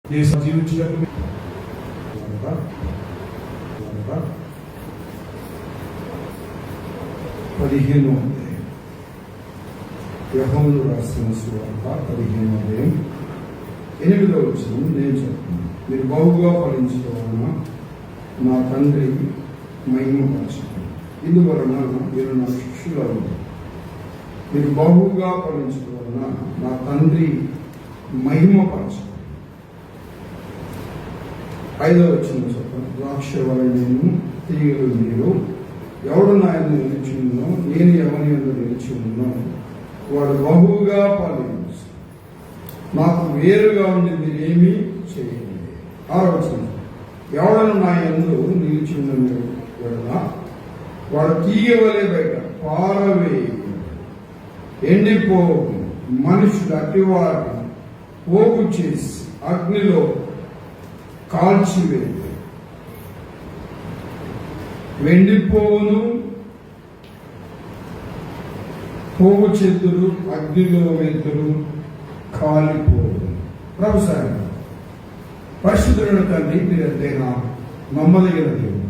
జీవించినట్టు 15వ అధ్యాయం యోహాను రాసిన సువార్త 15వ అధ్యాయం 8వ వచనం నేను చెప్తున్నాను. మీరు బహుగా ఫలించడం వలన నా తండ్రి మహిమపరచుతారు. ఇందువలన మీరు నా శిష్యులు. మీరు బహుగా ఫలించడం వలన నా తండ్రి మహిమపరచుతారు. 5వ వచనం చెప్పండి. ద్రాక్ష వలన నేను, తీగలు మీరు. ఎవడు నా యందు నిలిచి ఉన్నో, నేను ఎవరి యందు నిలిచి ఉన్నో వాడు బహుగా ఫలించు. నాకు వేరుగా ఉండి మీరేమీ చేయండి. 6వ వచనం. ఎవడను నా యందు నిలిచి ఉన్న వాడు తీయవలే బయట పారవేయ ఎండిపోవు. మనుషుడు అట్టివారిని పోగు చేసి అగ్నిలో కాల్చివేయ. వెండిపోవును, పోగు చెద్దురు, అగ్నిలో వెద్దురు, కాలిపోవును. ప్రభుసారి పరిశుద్ధులను తండ్రి, మీరు ఎంతైనా నమ్మదగిన దేవుడు.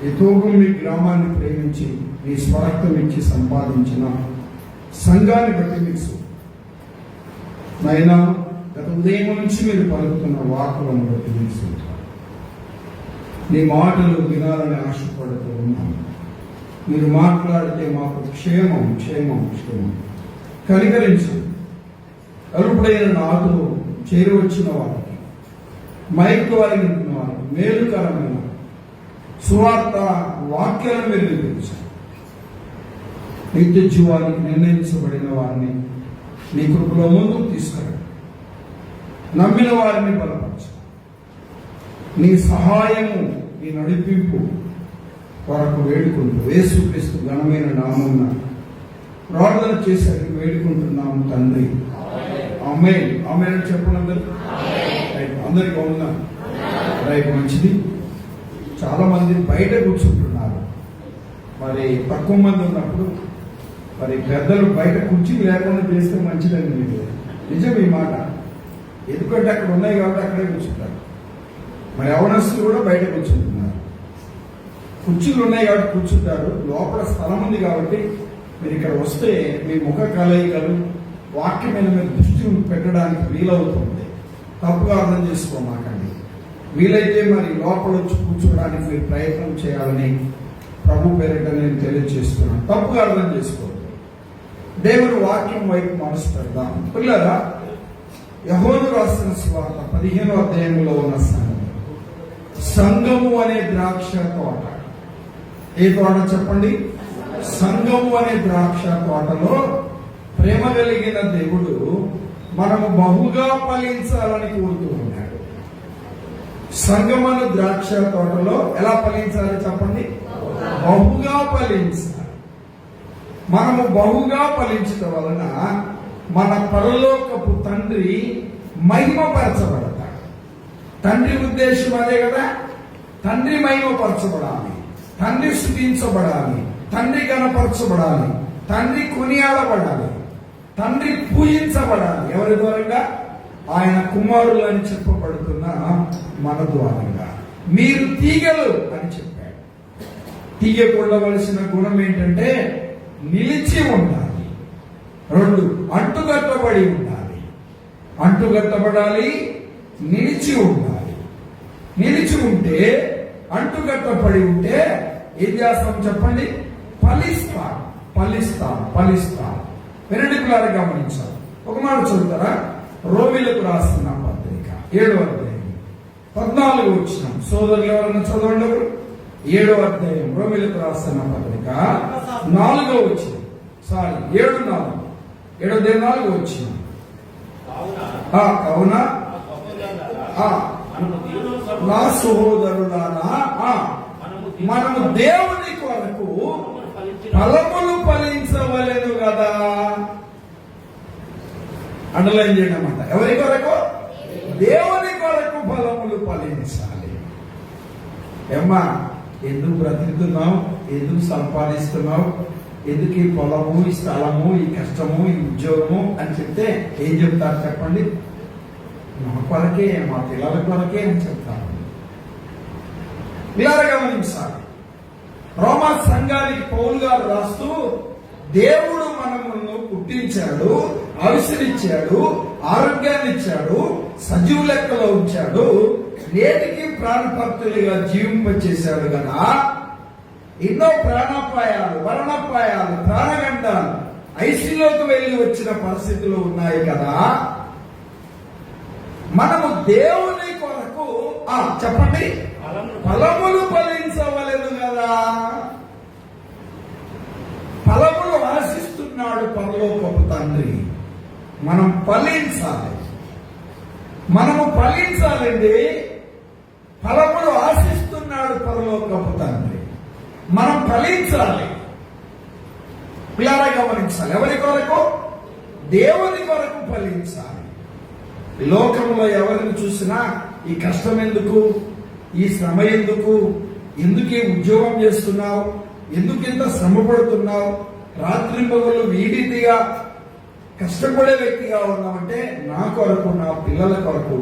ఈ తూగం మీ గ్రామాన్ని ప్రేమించి మీ స్వార్థం ఇచ్చి సంపాదించిన సంఘాన్ని బట్టి మీకు నైనా గత ఉదయం నుంచి మీరు పలుకుతున్న వాక్కులను బట్టి మీకు నీ మాటలు వినాలని ఆశపడుతూ ఉన్నాను. మీరు మాట్లాడితే మాకు క్షేమం క్షేమం క్షేమం కనికరించండి. అల్పుడైన నాతో చేరువచ్చిన వారికి, మైక్ వారి నింపిన వారికి మేలుకరమైన సువార్త వాక్యాలను మీరు వినిపించండి. నిత్య జీవానికి నిర్ణయించబడిన వారిని నీ కృపలో ముందుకు తీసుకురండి. నమ్మిన వారిని బలపరచు. నీ సహాయము, నీ నడిపింపు కొరకు వేడుకుంటూ యేసుక్రీస్తు ఘనమైన నామమున ప్రార్థన చేసి వేడుకుంటున్నాము తండ్రి. ఆమేన్. ఆమేన్ అని చెప్పండి అందరికి ఉందా? రైట్, మంచిది. చాలా మంది బయట కూర్చుంటున్నారు. మరి తక్కువ మంది ఉన్నప్పుడు మరి పెద్దలు బయట కుర్చీ లేకుండా చేస్తే మంచిదండి. మీకు నిజం ఈ మాట. ఎందుకంటే అక్కడ ఉన్నాయి కాబట్టి అక్కడే కూర్చుంటారు. మరి యవనస్తులు కూడా బయట కూర్చుంటున్నారు. కుర్చీలు ఉన్నాయి కాబట్టి కూర్చుంటారు. లోపల స్థలం ఉంది కాబట్టి మీరు ఇక్కడ వస్తే మీ ముఖ కలయికలు వాక్యం మీద మీరు దృష్టి పెట్టడానికి వీలవుతుంది. తప్పుగా అర్థం చేసుకోమాకండి. వీలైతే మరి లోపల వచ్చి కూర్చోడానికి మీరు ప్రయత్నం చేయాలని ప్రభు పేరిట నేను తెలియజేస్తున్నాను. తప్పుగా అర్థం చేసుకోవద్దు. దేవుని వాక్యం వైపు మనసు పెడదాం. పిల్లరా, యోహాను రాసిన సువార్త 15వ అధ్యాయంలో ఉన్న సంఘము అనే ద్రాక్ష తోట. ఏ తోట చెప్పండి? సంఘము అనే ద్రాక్ష తోటలో ప్రేమ కలిగిన దేవుడు మనము బహుగా ఫలించాలని కోరుతూ ఉన్నాడు. సంఘమను ద్రాక్ష తోటలో ఎలా ఫలించాలి చెప్పండి? బహుగా ఫలించాలి. మనము బహుగా ఫలించడం వలన మన పరలోకపు తండ్రి మహిమపరచబడతాడు. తండ్రి ఉద్దేశం అదే కదా. తండ్రి మహిమపరచబడాలి, తండ్రి స్తుతించబడాలి, తండ్రి గణపరచబడాలి, తండ్రి కొనియాడబడాలి, తండ్రి పూజించబడాలి. ఎవరి ద్వారంగా? ఆయన కుమారులు అని చెప్పబడుతున్న మన ద్వారంగా. మీరు తీగలు అని చెప్పాడు. తీగకు ఉండవలసిన గుణం ఏంటంటే నిలిచి ఉండాలి. 2, అంటుగట్టబడి ఉండాలి. అంటుగట్టబడాలి, నిలిచి ఉండాలి. నిలిచి ఉంటే, అంటుగట్టబడి ఉంటే ఏం చేస్తాం చెప్పండి? ఫలిస్తాం, ఫలిస్తాం, ఫలిస్తాం. వినండి పిల్లలు, గమనించాలి. ఒక మాట చదువుతారా? రోమిలకు రాసిన పత్రిక 7వ అధ్యాయం 14వ వచనం. సోదరులు ఎవరైనా చదవండి. 7వ అధ్యాయం రోమిలకు రాసిన పత్రిక 4వ వచనం. 7:4 7:4 వచ్చిన. కావున నా సహోదరులారా, మనము దేవుని కొరకు ఫలములు ఫలించవలెను కదా. అండర్లైన్ చేయండి అన్నమాట. ఎవరి కొరకు? దేవుని కొరకు ఫలములు ఫలించాలి. ఏమ్మా, ఎందుకు బ్రతుకుతున్నావు? ఎందుకు సంపాదిస్తున్నావు? ఎందుకు ఈ పొలము, ఈ స్థలము, ఈ కష్టము, ఈ ఉద్యోగము అని చెప్తే ఏం చెప్తారు చెప్పండి? మా కొరకే, మా పిల్లల కొరకే అని చెప్తాను. ఇలా గమనించాలి. రోమా సంఘానికి పౌలు గారు రాస్తూ, దేవుడు మనమును పుట్టించాడు, ఆయుష్నిచ్చాడు, ఆరోగ్యాన్ని ఇచ్చాడు, సజీవ లెక్కలో ఉంచాడు, నేటికి ప్రాణభక్తులుగా జీవింపచేశాడు కదా. ఎన్నో ప్రాణాపాయాలు, మరణాపాయాలు, ప్రాణగండాలు ఐసీలోకి వెళ్ళి వచ్చిన పరిస్థితులు ఉన్నాయి కదా. మనము దేవుని కొరకు చెప్పండి, ఫలములు ఫలించవలెను కదా. ఫలములు ఆశిస్తున్నాడు పరలోకపు తండ్రి. మనం ఫలించాలి, మనము ఫలించాలండి. ఫలములు ఆశిస్తున్నాడు పరలోకపు తండ్రి. మనం ఫలించాలి. పిల్లరా గమనించాలి. ఎవరి కొరకు? దేవుని కొరకు ఫలించాలి. లోకంలో ఎవరిని చూసినా ఈ కష్టం ఎందుకు, ఈ శ్రమ ఎందుకు, ఎందుకు ఈ ఉద్యోగం చేస్తున్నావు, ఎందుకు ఇంత శ్రమ పడుతున్నావు, రాత్రింపగలు వీడిగా కష్టపడే వ్యక్తిగా ఉన్నామంటే నా కొరకు, నా పిల్లల కొరకు,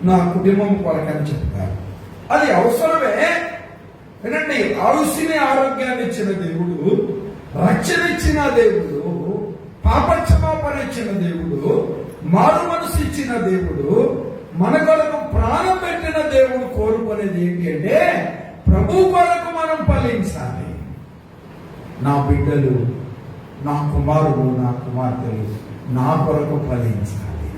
నా కుటుంబం కొరకు అని చెప్తారు. అది అవసరమే. వినండి, ఆయుష్ని ఆరోగ్యాన్ని ఇచ్చిన దేవుడు, రక్షణ ఇచ్చిన దేవుడు, పాపక్షమాపణ ఇచ్చిన దేవుడు, మారు మనసు ఇచ్చిన దేవుడు, మన కొరకు ప్రాణం పెట్టిన దేవుడు కోరుకునేది ఏంటి అంటే ప్రభు కొరకు మనం ఫలించాలి. నా బిడ్డలు, నా కుమారుడు, నా కుమార్తెలు నా కొరకు ఫలించాలి,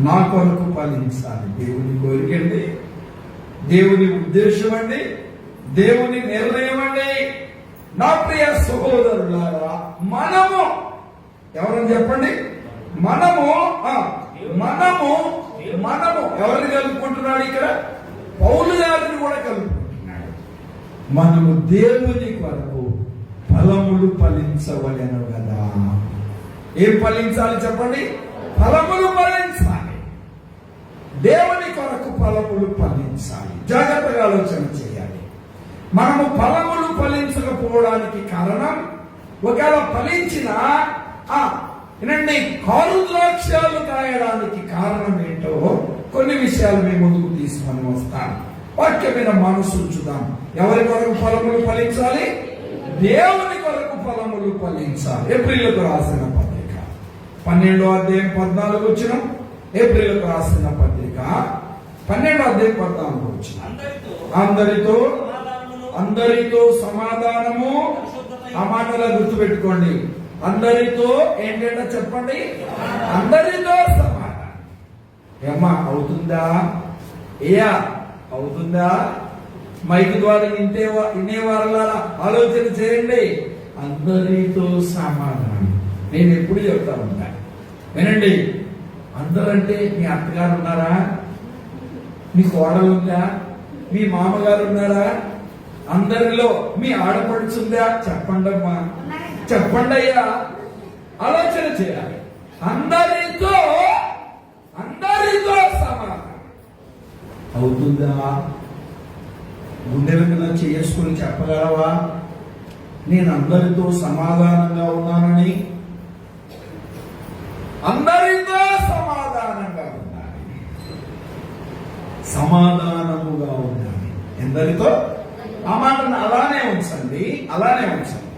నా కొరకు ఫలించాలి. దేవుని కోరికండి, దేవుని ఉద్దేశం అండి, దేవుని నిర్ణయం అండి. నా ప్రియ సహోదరులారా, మనము ఎవరని చెప్పండి, మనము ఎవరిని కలుపుకుంటున్నాడు ఇక్కడ? పౌలు గారిని కూడా కలుపుకుంటున్నాడు. మనము దేవుని కొరకు ఫలములు ఫలించవలెను కదా. ఏం ఫలించాలి చెప్పండి? ఫలములు ఫలించాలి. దేవుని కొరకు ఫలములు ఫలించాలి. జాగ్రత్తగా ఆలోచన చేయాలి. మనము ఫలములు ఫలించకపోవడానికి కారణం, ఒకవేళ ఫలించినా వినండి, కారు ద్రాక్షాలు కాయడానికి కారణం ఏంటో కొన్ని విషయాలు మేము ముందుకు తీసుకొని వస్తాం. వాక్యమైన మనసు ఉంచుదాం. ఎవరి కొరకు ఫలములు ఫలించాలి? దేవుని కొరకు ఫలములు ఫలించాలి. ఏప్రిల్కు రాసిన పత్రిక 12వ అధ్యాయం 14 వచ్చిన, ఏప్రిల్కు రాసిన పత్రిక 12వ అధ్యాయం 14 వచ్చిన, అందరితో సమాధానము. ఆ మాటలా గుర్తుపెట్టుకోండి. అందరితో ఏంటంటే చెప్పండి, అందరితో సమాధానం. ఏమ్మా అవుతుందా? అవుతుందా? మైక్ ద్వారా వినేవాళ్ళ ఆలోచన చేయండి. అందరితో సమాధానం. నేను ఎప్పుడు చెప్తా ఉంటా, వినండి. అందరంటే మీ అత్తగారు ఉన్నారా? మీ కోడలు ఉందా? మీ మామగారు ఉన్నారా? అందరిలో మీ ఆడపడుచుందా? చెప్పండమ్మా, చెప్పండి అయ్యా. ఆలోచన చేయాలి. అందరితో సమాధానం అవుతుందా? గుండె వెంటనే చేసుకుని చెప్పగలవా నేను అందరితో సమాధానంగా ఉన్నానని? అందరితో సమాధానంగా ఉండాలి, సమాధానముగా ఉండాలి. ఎందరితో? ఆ మాటను అలానే ఉంచండి, అలానే ఉంచండి.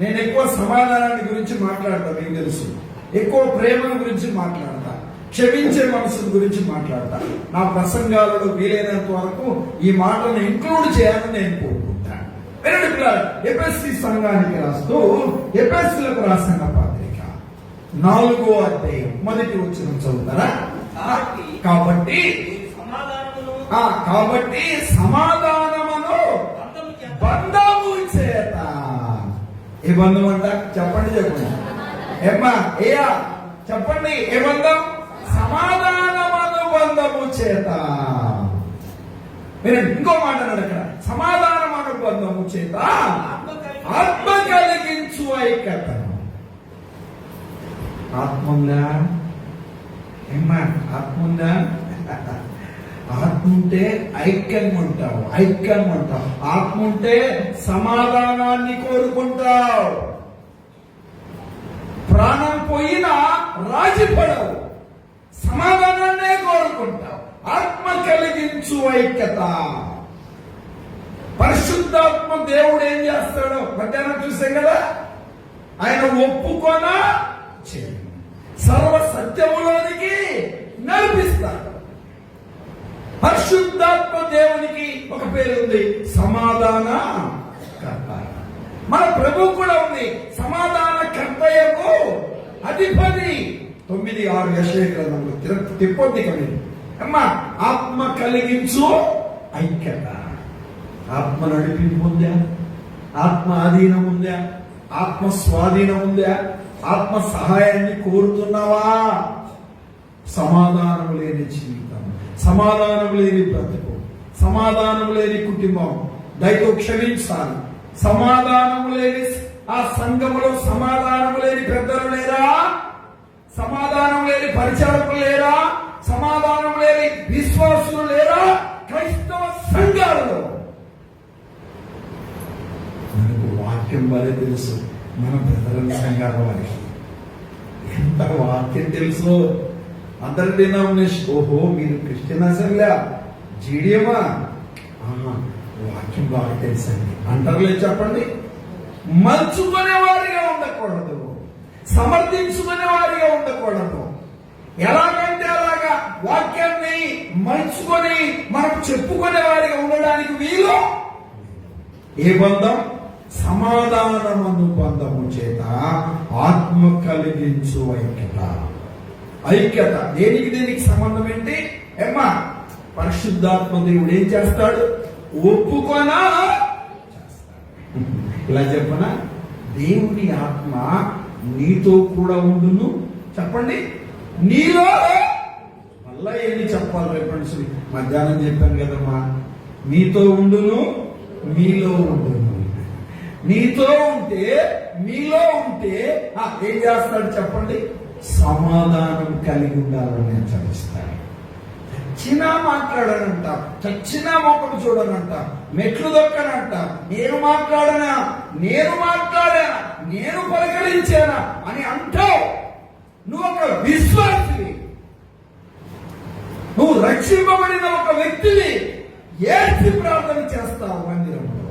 నేను ఎక్కువ సమాధానాన్ని గురించి మాట్లాడతా, మీకు తెలుసు. ఎక్కువ ప్రేమ గురించి మాట్లాడతా, క్షమించే మనసు గురించి మాట్లాడతా. నా ప్రసంగాలలో వీలైనంత వరకు ఈ మాటను ఇంక్లూడ్ చేయాలని నేను కోరుకుంటాను. ఎఫెసీ సంఘానికి రాస్తూ ఎఫెసీలకు రాసిన పత్రిక 4వ అధ్యాయం 1వ వచనం చదువుతారా? కాబట్టి సమాధానమును బంధము చేత. ఏ బంధం అంట? చెప్పండి ఏమ్మా చెప్పండి. ఏ బంధం? సమాధానమును బంధము చేత. మీరు ఇంకో మాట అన్నాడు అక్కడ, సమాధానమును బంధము చేత ఆత్మ కలిగించు ఐక్యతను. ఆత్మ ఉందా? ఏమ్మా ఆత్మ ఉందా? ఆత్మ ఉంటే ఐక్యంగా ఉంటావు, ఐక్యంగా ఉంటావు. ఆత్మ ఉంటే సమాధానాన్ని కోరుకుంటావు. ప్రాణం పోయినా రాజీపడవు, సమాధానాన్నే కోరుకుంటావు. ఆత్మ కలిగించు ఐక్యత. పరిశుద్ధాత్మ దేవుడు ఏం చేస్తాడో మధ్యాహ్నం చూసాం కదా, ఆయన ఒప్పుకొన చేయండి, సర్వ సత్యములోనికి నడిపిస్తాడు. పరిశుద్ధాత్మ దేవునికి ఒక పేరు ఉంది, సమాధాన కర్త. మన ప్రభు కూడా ఉంది, సమాధాన కర్తయ్యకు అధిపతి. 9:6 యెషయా గ్రంథంలో తిప్పొద్ది కవి. అమ్మా, ఆత్మ కలిగించు ఐక్యత. ఆత్మ నడిపింపు ఉందా? ఆత్మ ఆధీనం ఉందా? ఆత్మ స్వాధీనం ఉందా? ఆత్మ సహాయాన్ని కోరుతున్నావా? సమాధానం లేని జీవితం, సమాధానం లేని బ్రతుకు, సమాధానం లేని కుటుంబం దయతో క్షమించాలి. సమాధానం లేని ఆ సంఘములో సమాధానం లేని పెద్దలు లేరా? సమాధానం లేని పరిచారకులు లేరా? సమాధానం లేని విశ్వాసులు లేరా? క్రైస్తవ సంఘాలలో మనకు వాక్యం వరే తెలుసు. మన బ్రదర్ల సంఘాల వారికి ఎంత వాక్యం తెలుసు. అందరి డినామినేషన్, ఓహో మీరు క్రిస్టియన్ అసెంబ్లీ, జీడియమా, వాక్యం బాగా తెలుసండి అంటారులే. చెప్పండి. మలుచుకునే వారిగా ఉండకూడదు, సమర్థించుకునే వారిగా ఉండకూడదు. ఎలాగంటే అలాగా వాక్యాన్ని మలుచుకొని మనం చెప్పుకునే వారిగా ఉండడానికి వీలు. ఏ బంధం? సమాధానమను బంధము చేత ఆత్మ కలిగించు ఐక్యత. ఐక్యత దేనికి దేనికి సంబంధం ఏంటి? ఏమ్మా, పరిశుద్ధాత్మ దేవుడు ఏం చేస్తాడు? ఒప్పుకొనా చేస్తాడు. ఇలా చెప్పనా, దేవుని ఆత్మ నీతో కూడా ఉండును. చెప్పండి, నీలో. మళ్ళా ఏమి చెప్పాలి రేపటి? మధ్యాహ్నం చెప్పాను కదమ్మా, నీతో ఉండును, మీలో ఉండును. నీతో ఉంటే, మీలో ఉంటే ఏం చేస్తాడు చెప్పండి? సమాధానం కలిగి ఉండాలని హెచ్చరిస్తాడు. చచ్చినా మాట్లాడనంట, చచ్చినా మొక్కలు చూడనంట, మెట్లు దొక్కనంట, నేను మాట్లాడనా, నేను పలకరించానా అని అంటావు. నువ్వు ఒక విశ్వాసివి, నువ్వు రక్షింపబడిన ఒక వ్యక్తివి. ఏడ్చి ప్రార్థన చేస్తావు మందిరంలో,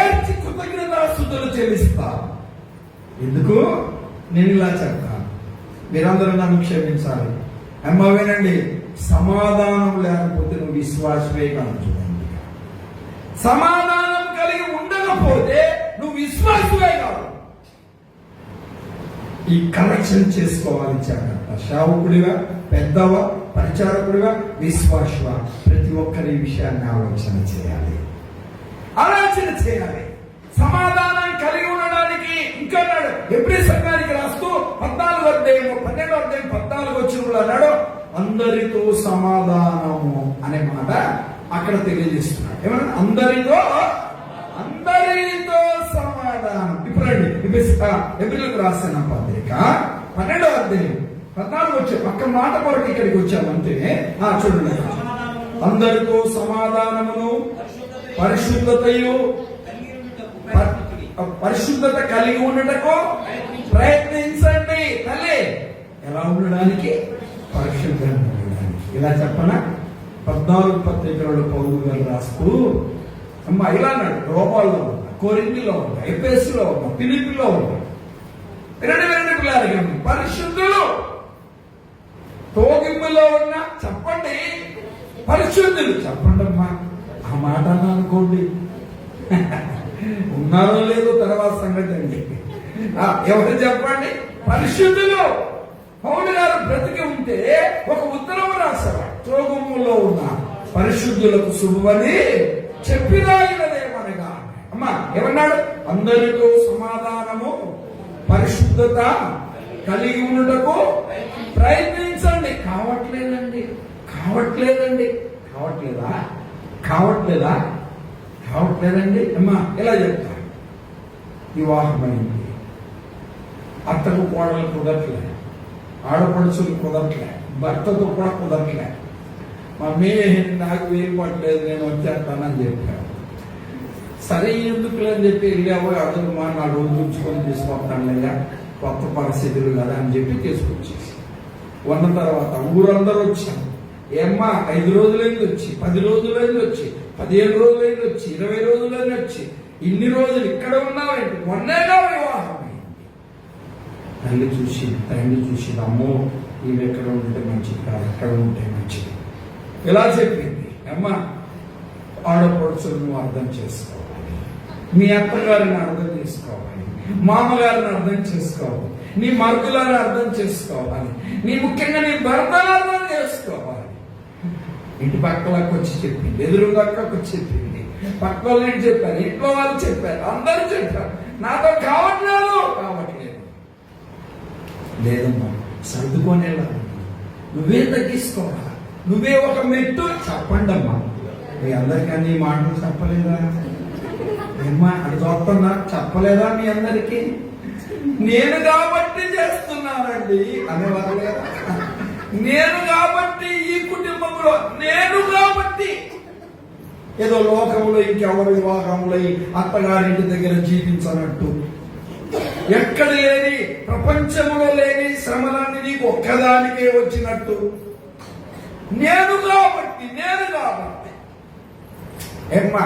ఏడ్చి కృతజ్ఞతాస్తుతులు చెల్లిస్తావు. ఎందుకు? నేను ఇలా చెప్తాను, మీరందరూ నన్ను క్షమించాలి. అమ్మ వినండి, సమాధానం లేకపోతే నువ్వు విశ్వాసమే కాదు. చూడండి, సమాధానం కలిగి ఉండకపోతే నువ్వు విశ్వాసమే కాదు. ఈ కరెక్షన్ చేసుకోవాలి. జాగ్రత్త. సేవకుడిగా, పెద్దవా, పరిచారకుడిగా, విశ్వాసవా, ప్రతి ఒక్కరి విషయాన్ని ఆలోచన చేయాలి. సమాధానం కలిగి ఉండడానికి ఇంకా అన్నాడు ఎబ్రీ సంఘానికి రాస్తూ 12 అన్నాడు, అందరితో సమాధానము అనే మాట అక్కడ తెలియజేస్తున్నాడు. ఏమన్నా? అందరితో సమాధానం. ఇప్పుడు రండి, ఎబ్రీలకు రాసిన పత్రిక 12వ అధ్యాయం 14 వచ్చే ఒక్క మాట కొరకు ఇక్కడికి వచ్చామంటే చూడండి. అందరితో సమాధానమును పరిశుద్ధత కలిగి ఉండటకు ప్రయత్నించండి. తల్లి ఎలా ఉండడానికి? పరిశుద్ధంగా ఉండడానికి. ఇలా చెప్పనా? 14 పత్రికలలో పౌలు గారు రాస్తూ అమ్మా ఇలా అన్నాడు. రోమాల్లో ఉన్నా, కొరింథీలో ఉన్నా, ఎఫెసులో ఉన్నా, ఫిలిప్పీలో ఉన్నా, 2 పిల్లలు పరిశుద్ధులు. తోగింపులో ఉన్న చెప్పండి, పరిశుద్ధులు. చెప్పండి అమ్మా, ఆ మాట అనుకోండి. ఉన్నారో లేదో తర్వాత సంగతి అండి. ఎవరు చెప్పండి? పరిశుద్ధులు. పౌలు గారు బ్రతికి ఉంటే ఒక ఉత్తరం రాశారు, తోగుములో ఉన్న పరిశుద్ధులకు శుభమని చెప్పిరాయినదేమనగా. అమ్మా ఏమన్నాడు? అందరితో సమాధానము పరిశుద్ధత కలిగి ఉండటకు ప్రయత్నించండి. కావట్లేదండి. అమ్మా ఎలా చెప్తా? వివాహమైంది, అత్తకు కోడలు కుదరట్లే, ఆడపడుచులు కుదరట్లే, భర్తతో కూడా కుదరట్లే. మమ్మీ నాకు వీలు పట్టలేదు, నేను వచ్చేస్తానని చెప్పాను. సరే ఎందుకు అని చెప్పి వెళ్ళావో అడుగు మా 4 రోజులు ఉంచుకొని తీసుకొస్తాను లేదా, కొత్త పరిస్థితులు కదా అని చెప్పి తీసుకొచ్చేసి ఉన్న తర్వాత ఊరందరూ వచ్చారు. ఏమ్మా 5 రోజులైంది వచ్చి, 10 రోజులైంది వచ్చి, 15 రోజులైంది వచ్చి, 20 రోజులైంది వచ్చి, ఇన్ని రోజులు ఇక్కడ ఉన్నావేంటి? మొన్నేగా వివాహం అయింది. తండ్రి చూసి అమ్మో ఈమె ఎక్కడ ఉంటే మంచిది కాదు, ఎక్కడ ఉంటే మంచిది ఇలా చెప్పింది. అమ్మా ఆడపడుచులు నువ్వు అర్థం చేసుకోవాలి, మీ అత్తగారిని అర్థం చేసుకోవాలి, మామగారిని అర్థం చేసుకోవాలి, నీ మరుదులను అర్థం చేసుకోవాలి, నీ ముఖ్యంగా నీ భర్తను అర్థం చేసుకోవాలి. ఇంటి పక్కలకు వచ్చి చెప్పింది, ఎదురుగక్కకు వచ్చి చెప్పింది, పక్క వాళ్ళు చెప్పారు, ఇంట్లో వాళ్ళు చెప్పారు, అందరూ చెప్పారు. నాతో కావట్లేదు. లేదమ్మా సర్దుకోనేలా, నువ్వే తగ్గించుకోవాలా, నువ్వే ఒక మెట్టు చెప్పండి అమ్మా. మీ అందరికీ ఈ మాటలు చెప్పలేదా? ఏమ్మా అది చూస్తున్నా చెప్పలేదా మీ అందరికీ? నేను కాబట్టి చేస్తున్నానండి అనేవారు లేదా? నేను కాబట్టి ఈ కుటుంబంలో, నేను కాబట్టి ఏదో లోకంలో ఇంకెవరు వివాహంలో అత్తగారింటి దగ్గర జీవించనట్టు, ఎక్కడ లేని ప్రపంచంలో లేని శ్రమలన్నీ నీకు ఒక్కదానికే వచ్చినట్టు, నేను కాబట్టి ఏమ్మా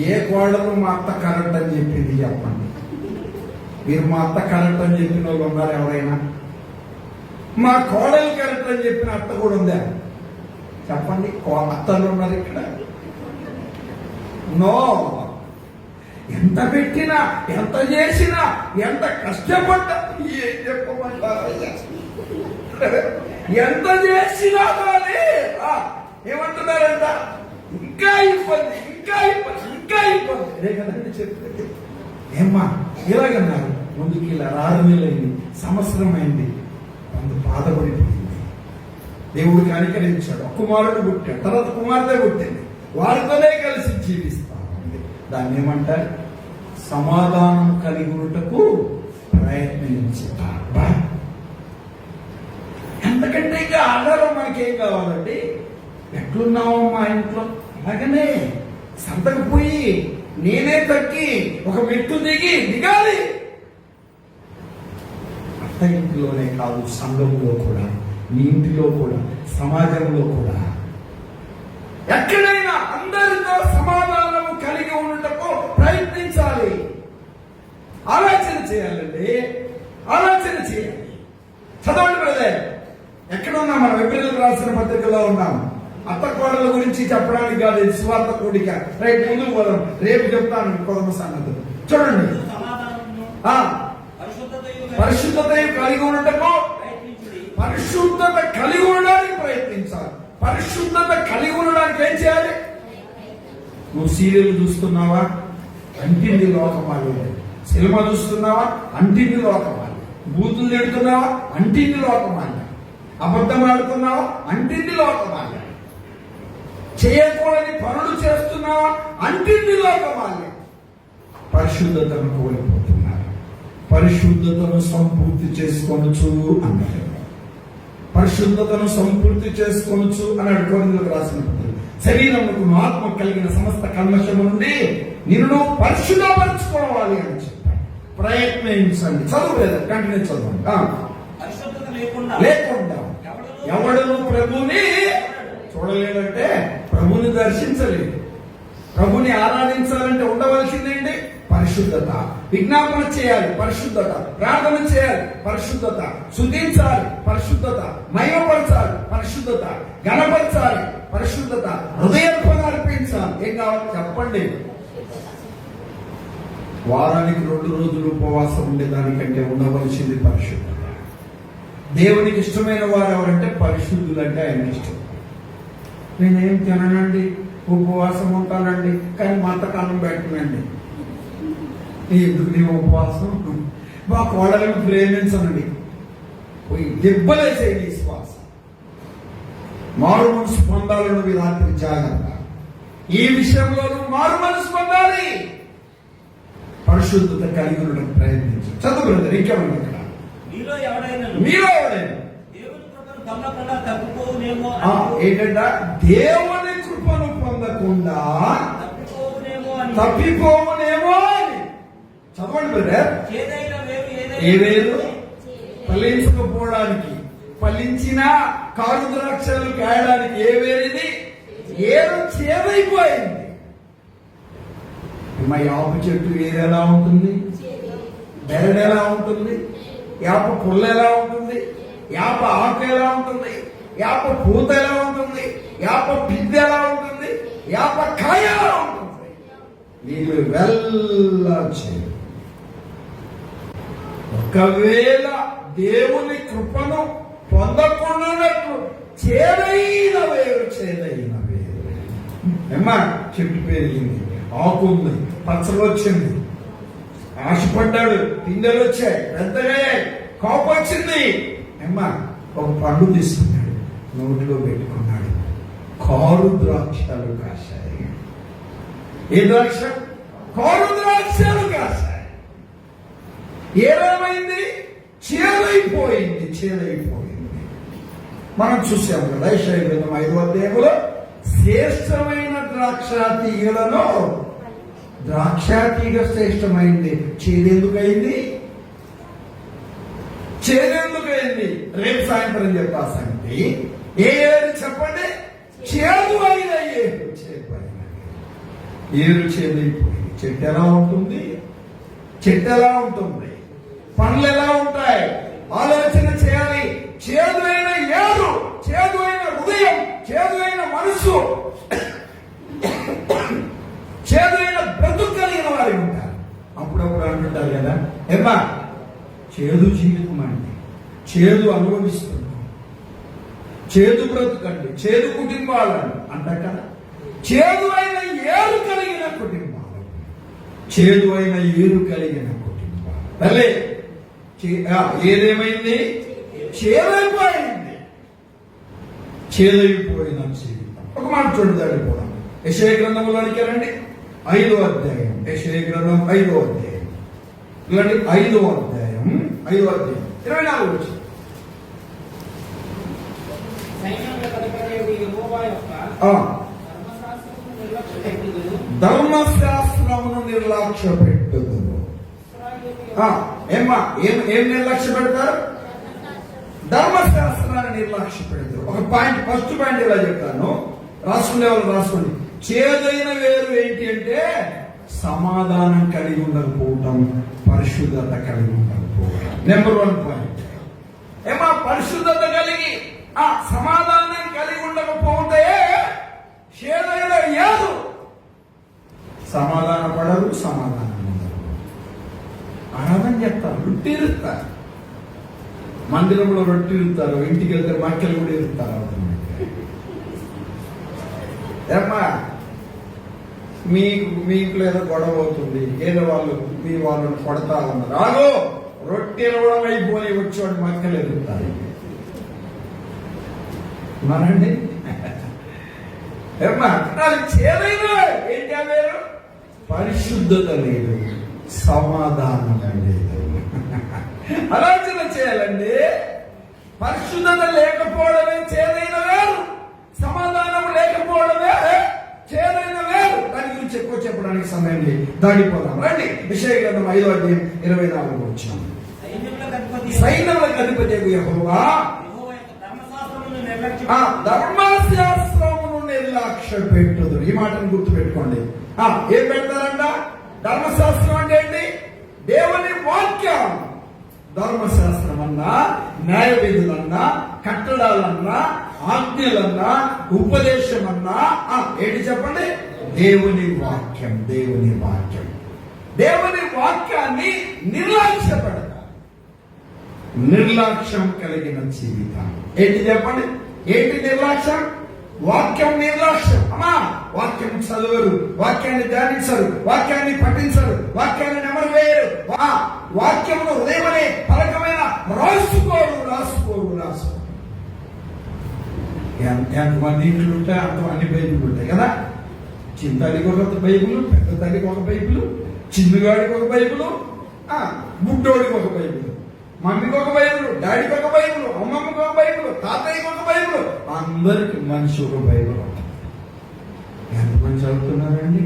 ఏ కోడలు మా అత్త కరెక్ట్ అని చెప్పింది చెప్పండి. మీరు మా అత్త కరెక్ట్ అని చెప్పిన వాళ్ళు ఉన్నారు ఎవరైనా? మా కోడలు కరెక్ట్ అని చెప్పిన అత్త కూడా ఉందా చెప్పండి? అత్తలు ఉన్నారు ఇక్కడ? నో. ఎంత పెట్టినా, ఎంత చేసినా, ఎంత కష్టపడ్డా, ఏం చెప్పమంటారు, ఎంత చేసినా కానీ ఏమంటున్నారంట, ఇంకా ఇబ్బంది, ఇంకా ఇబ్బంది, ఇంకా ఇబ్బంది. అదే కదండి చెప్పేది. ఏమ్మా ఇలాగన్నారు, ముందుకి ఇలా 6 నెలలైంది, సంవత్సరం అయింది, అందు బాధపడిపోయింది. దేవుడు కనికరించాడు, కుమారుడు పుట్టాడు, తర్వాత కుమార్తె పుట్టింది, వారితోనే కలిసి జీవిస్తాం. దాన్ని ఏమంటారు? సమాధానం కలిగి ఉన్నటకు ప్రయత్నించుతా. ఎందుకంటే ఇక ఆధారం మనకేం కావాలండి? ఎట్లున్నావు మా ఇంట్లో? అలాగనే సంతకు పోయి నేనే తక్కి ఒక మెట్టు దిగాలి. అత్త ఇంటిలోనే కాదు, సంఘంలో కూడా, నీ ఇంటిలో కూడా, సమాజంలో కూడా, ఎక్కడైనా అందరితో సమాధానము కలిగి ఉండటకు ప్రయత్నించాలి. ఆలోచన చేయాలండి, ఆలోచన చేయాలి. చదవండి బ్రదర్. ఎక్కడ ఉన్నాం మనం? ఎబ్రిల్ రాసిన పత్రికలో ఉన్నాం. అత్త కోడల గురించి చెప్పడానికి కాదు, స్వార్థ కూడిక. రైట్, ముందుకు పోదాం. రేపు చెప్తాను కొద్ది సంగతులు. చూడండి, పరిశుద్ధత కలిగి ఉండటకు, పరిశుద్ధత కలిగి ఉండడానికి ప్రయత్నించాలి. పరిశుద్ధత కలిగి ఉండడానికి ఏం చేయాలి? నువ్వు సీరియల్ చూస్తున్నావా? అంటింది లోకమాలి. సినిమా చూస్తున్నావా? అంటింది లోకమాలి. బూతులు తిడుతున్నావా? అంటింది లోకమాలి. అబద్ధం ఆడుతున్నావా? అంటింది లోకమాలి. చేయకూడని పనులు చేస్తున్నావా? అంటింది లోకమాలి. పరిశుద్ధతను కోల్పోతున్నారు. పరిశుద్ధతను సంపూర్తి చేసుకోవచ్చు అన్నారు. పరిశుద్ధతను సంపూర్తి చేసుకోవచ్చు అన్నాడు కొరింథీయులకు రాసిన పత్రిక. శరీరమునకు ఆత్మ కలిగిన సమస్త కల్మషము నుండి నిన్ను పరిశుద్ధపరచుకోవాలి అని చెప్పాడు. ప్రయత్నించండి. చదువులేదు, కంటిన్యూ చదవండి. లేకుండా ఎవడను ప్రభుని చూడలేదంటే ప్రభుని దర్శించలేదు. ప్రభుని ఆరాధించాలంటే ఉండవలసిందేంటి? పరిశుద్ధత. విజ్ఞాపన చేయాలి, పరిశుద్ధత. ప్రార్థన చేయాలి, పరిశుద్ధత. స్తుతించాలి, పరిశుద్ధత. మహిమపరచాలి, పరిశుద్ధత. ఘనపరచాలి, పరిశుద్ధత. హృదయర్పణ అర్పించాలి. ఏం కావాలి చెప్పండి? వారానికి 2 రోజులు ఉపవాసం ఉండేదానికంటే ఉండవలసింది పరిశుద్ధత. దేవునికి ఇష్టమైన వారు ఎవరంటే పరిశుద్ధులంటే ఆయనకి ఇష్టం. నేనేం తిననండి, ఉపవాసం ఉంటానండి, కానీ మంతకాలం పెట్టనండి. ఎందుకు నీ ఉపవాసం? మా కోడలను ప్రేమించనండి, పోయి దెబ్బలేసేది శ్వాసం. మారు మనసు పొందాలను రాత్రి జాగ్రత్త. ఈ విషయంలో మారు మనసు పొందాలి. పరిశుద్ధత కలిగి ఉండడం ప్రయత్నించు. చదువు బ్రదర్, ఇంకేమన్నా ఇక్కడ? మీలో ఎవడైనా ఏంటంటే దేవుని కృపను పొందకుండా తప్పిపోవునేమో అని. చదవండి బ్రదర్. ఏవేరు ఫలించకపోవడానికి, ఫలించిన కారు ద్రాక్షలు కాయడానికి ఏ వేరేది ఏరు చేదైపోయింది. మా యాప చెట్టు వేరు ఎలా ఉంటుంది, బెరడు ఎలా ఉంటుంది, యాప పుల్ల ఎలా ఉంటుంది, యాప ఆకు ఎలా ఉంటుంది, యాప పూత ఎలా ఉంటుంది, యాప పిద్ద ఎలా ఉంటుంది, యాప కాయ ఎలా ఉంటుంది. నీళ్ళు వెళ్ళచ్చు. ఒకవేళ దేవుని కృపను పొందకుండానట్లు చేదైన వేరు ఏమ్మా, చెట్టు పెరిగింది, ఆకు ఉంది, పచ్చలు వచ్చింది, ఆశపడ్డాడు, పిందెలు వచ్చాయి, పెద్దగా కాపు వచ్చింది. ఏమ్మా, ఒక పండు తీసుకున్నాడు, నోటిలో పెట్టుకున్నాడు, కారు ద్రాక్షలు కాశాయి. ఏ ద్రాక్ష? కారు ద్రాక్షలు కాశాయి. ఏమైంది? చేదైపోయింది. మనం చూసాం కదా యెషయా గ్రంథం 5వ అధ్యాయంలో శ్రేష్టమైన ద్రాక్ష తీగలను, ద్రాక్ష తీగ శ్రేష్టమైంది, చేదెందుకైంది? రేపు సాయంత్రం చెప్పా సంగతి. ఏది చెప్పండి? చేదు అయిన ఏరు చేదైపోయింది. చెట్టు ఎలా ఉంటుంది? పండ్లు ఎలా ఉంటాయి? ఆలోచన చేయాలి. చేదు అయిన ఏరు, చేదు అయిన హృదయం, చేదు అయిన మనసు, చేదు అయిన బ్రతుకు కలిగిన వారు ఉంటారు. అప్పుడప్పుడు అంటుంటారు కదా, ఏమ్మా చేదు జీవితం అండి, చేదు అనుభవిస్తున్నాం, చేదు బ్రతుకండి, చేదు కుటుంబాలను అంటారు కదా. చేదు అయిన ఏరు కలిగిన కుటుంబాలు, చేదు అయిన ఏరు కలిగిన కుటుంబాలు. తల్లి ఏదేమైంది? చేదైపోయింది. జీవితం. ఒక మాట చూడదాడు కూడా యెషయా గ్రంథంలోనికి రండి, 5వ అధ్యాయం. యెషయా గ్రంథం 5వ అధ్యాయం, ఇలాంటి 5వ అధ్యాయం 24 వచ్చి ధర్మశాస్త్రమును నిర్లక్ష్య పెట్టుదురు. ఏం నిర్లక్ష్య పెడతారు? ధర్మశాస్త్రాన్ని నిర్లక్ష్య పెడతారు. ఒక పాయింట్, ఫస్ట్ పాయింట్ ఇలా చెప్తాను, రాసుకునే వాళ్ళు రాసుకోండి. చేదైన వేరు ఏంటి అంటే సమాధానం కలిగి ఉండకపోవటం, పరిశుద్ధత కలిగి ఉండకపోవడం. Number 1 point. పరిశుద్ధత కలిగి సమాధానం కలిగి ఉండకపోతే చేదైన ఏదు. సమాధాన పడరు, సమాధానం ఉండరు. ఆరాధన చెప్తారు, రొట్టె ఇరుస్తారు, మందిరంలో రొట్టె ఇరుతారు, ఇంటికి వెళ్తే మక్కలు కూడా ఇరుతారు. ఏమ్మా, మీకు లేదా గొడవ అవుతుంది, ఏదో మీ వాళ్ళని కొడతా ఉన్నారు, రాదు రొట్టెలు కూడా అయిపోయి వచ్చేవాడు మక్కలు ఎదుగుతారు. మనండి ఏమ్మా, చేదైనా ఏంటి అదేరు? పరిశుద్ధత లేదు, సమాధానం లేదు. ఆలోచన చేయాలండి. పరిశుద్ధత లేకపోవడమే చేదైన వేరు, సమాధానం లేకపోవడమే చేదైన వేరు. దాని గురించి ఎక్కువ చెప్పడానికి సమయం లేదు, దాడిపోదాం రండి. యెషయా గ్రంథం 5వ అధ్యాయం 24 వచ్చాం. సైన్యములకు అధిపతి యెహోవా ధర్మశాస్త్రమును నిర్లక్ష్య పెట్టుదురు. ఈ మాటను గుర్తు పెట్టుకోండి. ఏం పెడతారంట? ధర్మశాస్త్రం అంటే ఏంటి? దేవుని వాక్యం. ధర్మశాస్త్రం అన్నా, న్యాయ విధులన్నా, కట్టడాలన్నా, ఆజ్ఞలన్నా, ఉపదేశం అన్నా ఏంటి చెప్పండి? దేవుని వాక్యం. దేవుని వాక్యాన్ని నిర్లక్ష్యపడతారు. నిర్లక్ష్యం కలిగిన జీవితం ఏంటి చెప్పండి? ఏంటి నిర్లక్ష్యం? వాక్యం నిర్లక్ష్యం. వాక్యం చదవరు, వాక్యాన్ని ధ్యానించరు, వాక్యాన్ని పఠించరు, వాక్యాన్ని నెమరు వేయరు, వాక్యమును హృదయమనే పలకమైన రాసుకోరు. ఎంతమంది ఇంట్లో ఉంటాయి అంతమంది బైబిల్ ఉంటాయి కదా. చిన్నతల్లికి ఒక బైబిల్, పెద్ద తల్లికి ఒక బైబిల్, చిన్నగాడికి ఒక బైబిల్, బుడ్డోడికి ఒక బైబిల్, మమ్మీకి ఒక బైబిల్, డాడీకి ఒక బైబిల్, అమ్మమ్మకి ఒక బైబిల్, తాతయ్యకి ఒక బైబిల్, అందరికి మనిషి ఒక బైబిల్. ఎంతమంది చదువుతున్నారండి?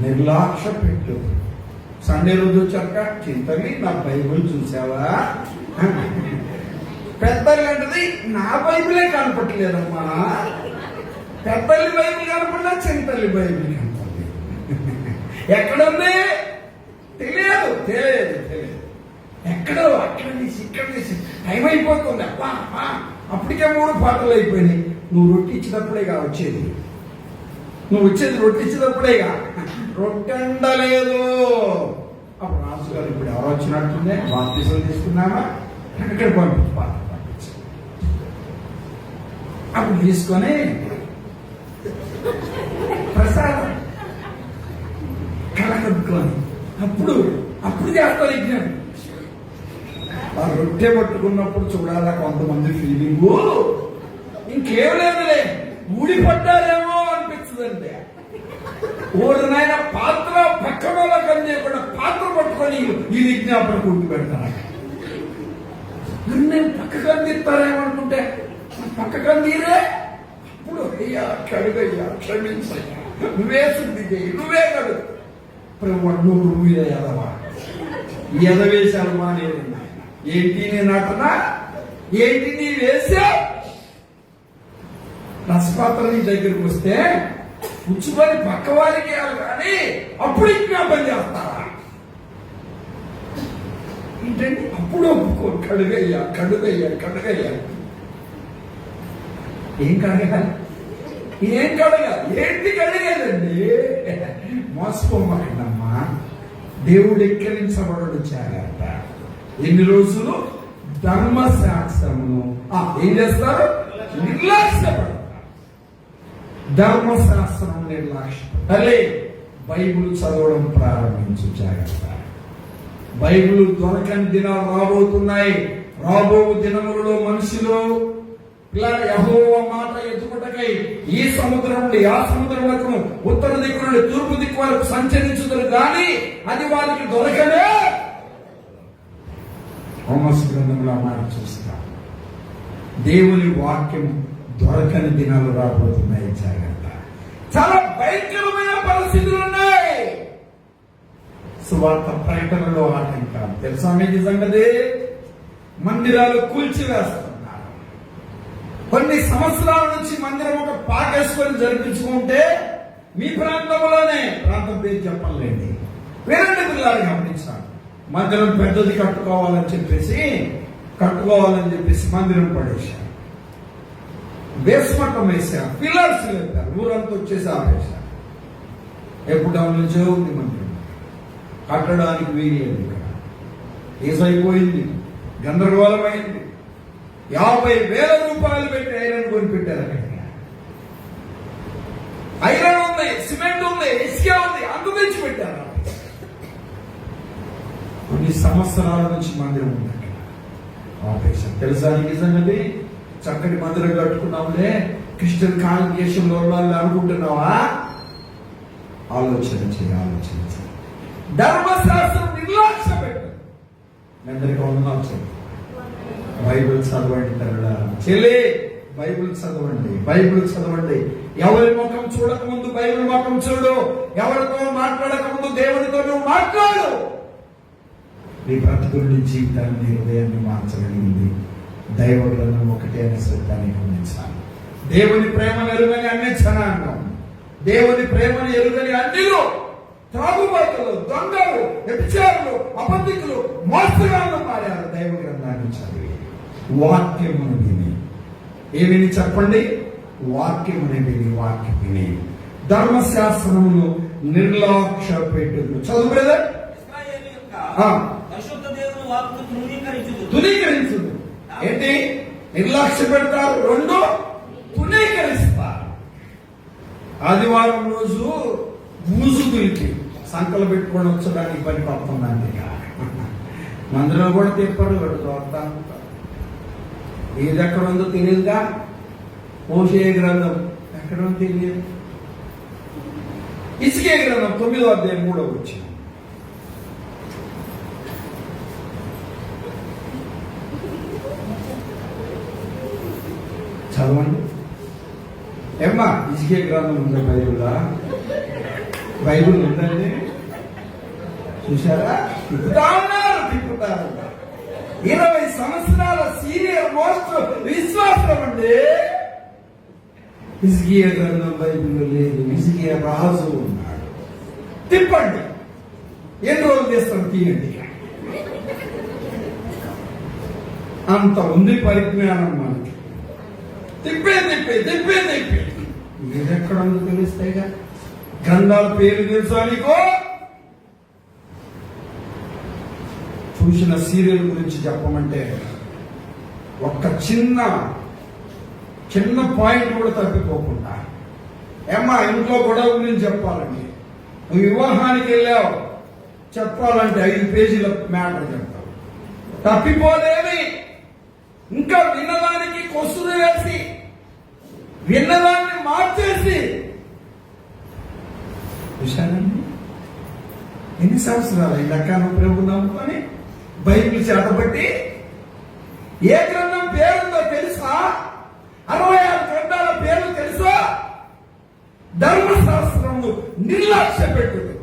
నిర్లక్ష్య పెట్టు. సండే రోజు వచ్చాక చింతని నా బైబిల్ చూసావా? పెద్దలు అంటది నా బైబిలే కనపట్టలేదమ్మా. పెద్దల్లి బైబిల్ కనపడలా, చిన్నతల్లి బైబిల్ కనపడలేదు. ఎక్కడుంది తెలియదు తెలియదు తెలియదు. ఎక్కడో అక్కడ తీసి ఇక్కడ తీసి టైం అయిపోతుంది. అబ్బా అప్పటికే 3 పాటలు అయిపోయినాయి. నువ్వు రొట్టి ఇచ్చినప్పుడేగా వచ్చేది, నువ్వు వచ్చేది రొట్టి ఇచ్చినప్పుడేగా. రొట్టె ఉండలేదు. అప్పుడు రాజుగారు ఇప్పుడు ఎవరు వచ్చినట్టుందే, బాప్తిజం తీసుకున్నామా, ఇక్కడ పంపించి అప్పుడు తీసుకొని ప్రసాదం కలగొట్టుకొని అప్పుడు చేస్తారు యజ్ఞం. ఆ రొట్టె పట్టుకున్నప్పుడు చూడాలా కొంతమంది ఫీలింగు, ఇంకేం లేదులే ఊడిపడ్డారేమో అనిపిస్తుందంటే. ఓడి నాయన పాత్ర పక్కన కని చేయకుండా పాత్ర పట్టుకొని ఈ విజ్ఞాపన కూర్చు పెడతాను. నేను పక్కకు అందిస్తారేమనుకుంటే పక్కకు అందిరే. అప్పుడు అయ్యా కడుగయ్యా, క్షమించయ్యా, నువ్వే శుద్ధి చేయి, నువ్వే కడు. నువ్వు ఎదవా, ఎదవేశాను మానేది. ఏంటి నేను అంటున్నా, ఏంటి నీ వేసా రసపాత్ర నీ దగ్గరికి వస్తే పుచ్చుకొని పక్క వారికి కానీ అప్పుడు విజ్ఞాపన చేస్తారా ఏంటండి? అప్పుడు ఒప్పుకో. కడుగయ్యా కడుగయ్యా కడుగయ్యా. ఏం కడగాలి, ఏం కడగాలి, ఏంటి కడిగేదండి? మోసపోమాకండమ్మా. దేవుడు ఎక్కిరించబడడు జాగ్రత్త. ఎన్ని రోజులు ధర్మశాస్త్రమును ఏం చేస్తారు? నిర్లక్ష్యపడతారు. ధర్మశాస్త్రం నిర్లక్ష్యం. తల్లి బైబిల్ చదవడం ప్రారంభించు జాగ్రత్త. బైబిల్ దొరకని దినాలు రాబోతున్నాయి. రాబో దినములలో మనుషులు ఇలా యెహోవా మాట ఎత్తుకుటకై ఈ సముద్రం నుండి ఆ సముద్రం వరకు, ఉత్తర దిక్కు నుండి తూర్పు దిక్కు వరకు సంచరించుతారు కానీ అది వారికి దొరకలే. హోమస్ గ్రంథంలో మాట చూస్తాం. దేవుని వాక్యం దొరకని దినాలు రాబోతున్నాయి జాగ్రత్త. చాలా భయంకరమైన పరిస్థితులు ఉన్నాయి. సువార్త ప్రకటనలో ఆటంకాలు తెలుసా మీకు సంగతి? మందిరాలు కూల్చివేస్తున్నారు. కొన్ని సంవత్సరాల నుంచి మందిరం ఒక పాకేసుకొని జరిపించుకుంటే మీ ప్రాంతంలోనే, ప్రాంతం పేరు చెప్పలేండి, వేరే పిల్లలు గమనించాలి. మందిరం పెద్దది కట్టుకోవాలని చెప్పేసి మందిరం పడేశారు. బేస్మట్టం వేశారు, పిల్లర్స్ లేపారు, ఊరంతా వచ్చేసి ఆపేశారు. ఎప్పుడు నుంచో ఉంది మందిరం, కట్టడానికి వీలేదు. ఇక్కడ ఏసైపోయింది, గందరగోళమైంది. 50,000 రూపాయలు పెట్టి ఐరన్ కొని పెట్టారు. అక్కడ ఐరన్ ఉంది, సిమెంట్ ఉంది, ఇసుక ఉంది, అంత తెచ్చి పెట్టారు. కొన్ని సంవత్సరాల నుంచి మందిరం ఉంది అక్కడ ఆపేశారు. తెలుసా ఈ సంగతి? చక్కటి మందిరం కట్టుకున్నావులే, క్రిస్టియన్ కాంగ్రిగేషన్లో వాళ్ళు అనుకుంటున్నావా? ఆలోచన చేయి. ధర్మశాస్త్రం నిర్లక్ష్యం పెట్టు. అందరికీ వందనాలు చెప్పు. బైబిల్ చదవండి తరుడా చెల్లి, బైబిల్ చదవండి. ఎవరి ముఖం చూడక ముందు బైబిల్ ముఖం చూడు. ఎవరితో మాట్లాడక ముందు దేవుడితో నువ్వు మాట్లాడు. నీ బ్రతుకుని జీవితాన్ని, నీ హృదయాన్ని మార్చగలిగింది దైవ గ్రంథం ఒకటే అనే సత్యాన్ని గమనించాలి. దేవుని ప్రేమను ఎరుగని అన్ని జనాంగం, దేవుని ప్రేమను ఎరుగని అన్నిలు త్రాగుబాటులు, దొంగలు, వ్యభిచారులు, అబద్ధికులు, మోసగాళ్ళు మారారు. దైవ గ్రంథాన్ని చదివి వాక్యమును విని, ఏమిని చెప్పండి? వాక్యముని విని ధర్మశాస్త్రమును నిర్లక్ష్య పెట్టు. చదువు బ్రదర్. తునీకరించుదు. ఏంటి? నిర్లక్ష్య పెడతారు. 2 తునీకరిస్తారు. ఆదివారం రోజు బూజు దులికి సంకలు పెట్టుకొని వచ్చడానికి పని పడుతుందండి. మందిరం కూడా తిప్పడు, చూస్తా ఏది ఎక్కడ ఉందో తెలియదుగా. మోషే గ్రంథం ఎక్కడ ఉందో తెలియదు. ఇసుకే గ్రంథం 9వ అధ్యాయం 3వ వచనం. చదవండి. ఏమ్మా ఇసుకే గ్రంథం ఉందా బైబిల్ ఉందండి? చూసారా? తిప్పుతారు. 20 సంవత్సరాల సీనియర్ మోస్ట్ విశ్వాసం అండి. హిజ్కియా గ్రంథం బైబిల్లో లేదు. హిజ్కియా రాజు ఉన్నాడు. తిప్పండి, ఎన్ని రోజులు చేస్తాం తీయండి. అంత ఉంది పరిజ్ఞానం మనకి. తిప్పే మీరెక్కడ తెలుస్తాయిగా. గ్రంథాల పేరు తెలుసా నీకో? చూసిన సీరియల్ గురించి చెప్పమంటే ఒక్క చిన్న పాయింట్ కూడా తప్పిపోకుండా, ఏమ్మా ఇంట్లో గొడవ గురించి చెప్పాలండి, నువ్వు వివాహానికి వెళ్ళావు చెప్పాలంటే 5 పేజీల మ్యాటర్ చెప్తావు. తప్పిపోలేవి. ఇంకా విన్నదానికి కొసురు వేసి విన్నదాన్ని మార్చేసి చూశానండి. ఎన్ని సంవత్సరాలు ఇందాక ప్రభు నమ్ముకొని బైబిల్ చేతబట్టి ఏ గ్రంథం పేరుందో తెలుసా? 66 గ్రంథాల పేర్లు తెలుసా? ధర్మశాస్త్రము నిర్లక్ష్య పెట్టుడు.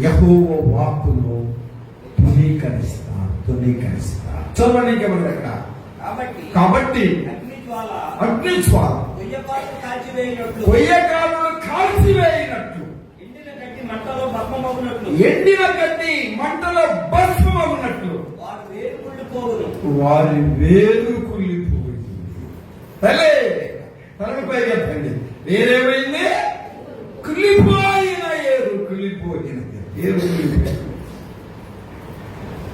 యెహోవా వాక్కును తునీకరిస్తా. చదవండి ఇంకేమన్నా అక్కడ. కాబట్టి అగ్ని జ్వాల కొయ్యకాలను కాల్చివేయినట్లు, ఎండిన గడ్డి మంటలో భస్మమగునట్లు వారి వేరు కుళ్ళిపోయింది. తలపై చెప్పండి, వేరేమైంది? కుళ్ళిపోయిన ఏరు కుళ్ళిపోయింది.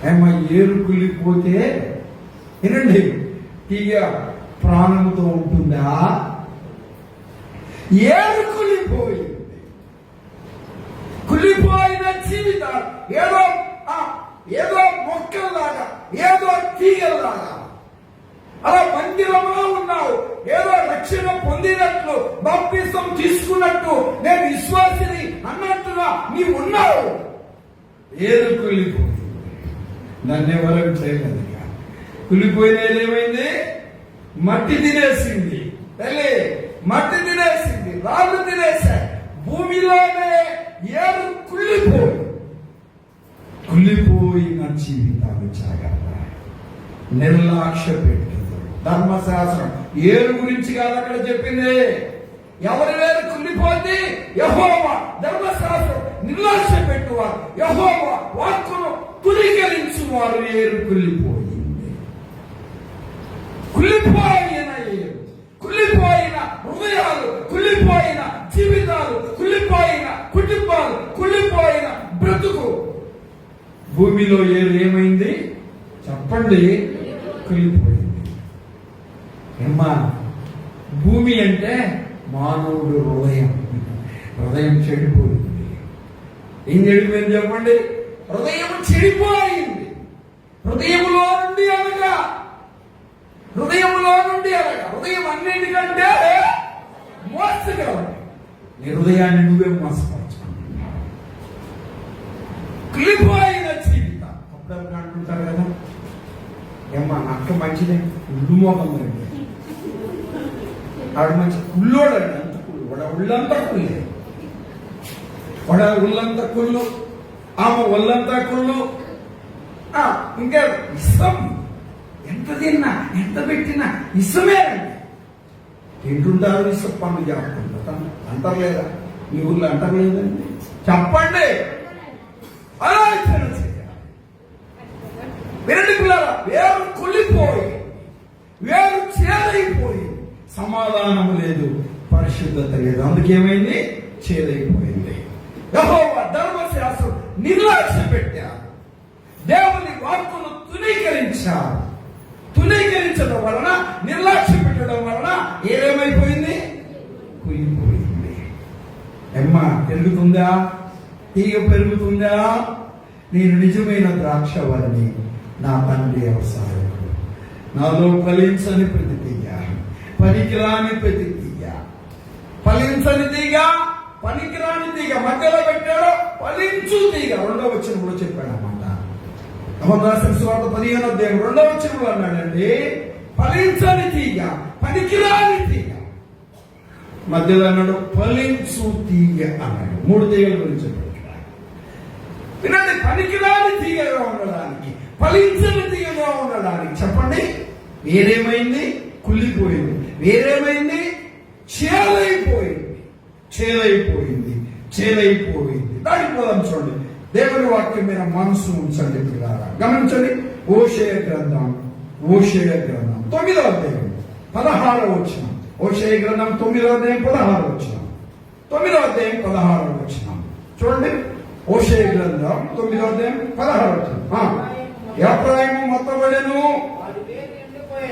ఏమో ఏరు కుళ్ళిపోతే వినండి, తీగ ప్రాణంతో ఉంటుందా? ఏరు కుళ్ళిపోయిన జీవితాలు ఏదో మొక్కల్లాగా, ఏదో తీగల్లాగా అలా మందిరంలో ఉన్నావు, ఏదో రక్షణ పొందినట్లు, బాప్తిసం తీసుకున్నట్టు, నేను విశ్వాసిని అన్నట్టుగా నీవు ఉన్నావు. ఏరు కుళ్ళిపోయింది. నన్ను ఎవరు చేయలేదు. కుళ్ళిపోయినది ఏమైంది? మట్టి తినేసింది. మట్టి తినేసింది, రాళ్ళు తినేసా. భూమిలోనే ఏరు కుళ్ళిపోయిన జీవితాలు జాగ్రత్త. నిర్లక్ష్య పెట్టదు. ధర్మశాస్త్రం ఏరు గురించి కాదు అక్కడ చెప్పింది. ఎవరి వేరు కుళ్ళిపోతే యెహోవా ధర్మశాస్త్రం నిర్లక్ష్య పెట్టువారు, యెహోవా వాక్కును తునీకరించు వారు ఏరు కుళ్ళిపోయింది. కుళ్ళిపోయిన ఏరు, కుళ్ళిపోయిన హృదయాలు, కుళ్ళిపోయిన జీవితాలు, కుళ్ళిపోయిన కుటుంబాలు, కుళ్ళిపోయిన బ్రతుకు. భూమిలో ఏరు ఏమైంది చెప్పండి? కుళ్ళిపోయింది. ఏమ్మా, భూమి అంటే మానవుడు హృదయం చెడిపోయింది. ఏం చెడిపోయింది చెప్పండి? హృదయం చెడిపోయింది. హృదయంలో నుండి అనగా హృదయం అన్నిటికంటే మోసగలదు. నీ హృదయాన్ని నువ్వే మోసపరచుకుంటున్నావు. కుళ్ళిపోయిన జీవితం. అప్పుడు అంటుంటారు కదా, ఏమ్మా అక్క మంచిదే, ఉల్లు మోహం రండి, ఆవిడ మంచి కుళ్ళోడండి, అంత కుళ్ళు, ఒళ్ళంతా కుళ్ళే, ఒళ్ళంతా కుళ్ళు, ఆమె ఒళ్ళంతా కుళ్ళు. ఇంకా ఇష్టం, ఎంత తిన్నా ఎంత పెట్టినా ఇష్టమేనండి. తింటుంటారు, ఇష్టం పనులు చేస్తుంటారు. అంటారు లేదా? మీ ఊళ్ళో అంటారు లేదండి? చెప్పండి. ఆలోచన చేయాలి. వినండి పిల్లరా, వేరు కుళ్ళిపోయి, వేరు చేదైపోయి, సమాధానం లేదు, పరిశుద్ధత లేదు. అందుకేమైంది? చేదైపోయింది. యెహోవా ధర్మశాస్త్రం నిర్లక్ష్య పెట్టారు. దేవుని వాక్కును తునీకరించడం వలన, నిర్లక్ష్య పెట్టడం వలన ఏమైపోయింది? కుళ్ళిపోయింది. అమ్మ పెరుగుతుందా? తీగ పెరుగుతుందా? నేను నిజమైన ద్రాక్షవల్లిని, నా తండ్రి వ్యవసాయకుడు. నాలో ఫలించని ప్రతి తీగ, పనికిరాని ప్రతి తీగ, ఫలించని తీగ, పనికిరాని తీగ మధ్యలో పెట్టాడు, ఫలించు తీగ. 2వ వచనంలో చెప్పాడు అన్నమాట. సువార్త 15వ అధ్యాయం 2వ వచనంలో అన్నాడండి, ఫలించని తీగ, పనికిరాని తీగ. మధ్యలో అన్నాడు ఫలించు తీగ అన్నాడు. 3 తీగల గురించి వినండి. పనికిరాని తీగగా ఉండడానికి, ఫలించని తీగగా ఉండడానికి. చెప్పండి, వేరేమైంది? కుళ్ళిపోయింది. వేరేమైంది? చేలైపోయింది. దానికి పోదాం. చూడండి, దేవుని వాక్యం మీద మనసు ఉంచండి పిల్లారా. గమనించండి, ఓషేయ గ్రంథం 9వ అధ్యాయం 16వ వచనం. ఓషేయ గ్రంథం 9వ అధ్యాయం 16వ వచనం. 9వ అధ్యాయం 16వ వచనం చూడండి. ఓషేయ గ్రంథం 9వ అధ్యాయం 16వ వచనం. ఎఫ్రాయిము మొత్తబడెను,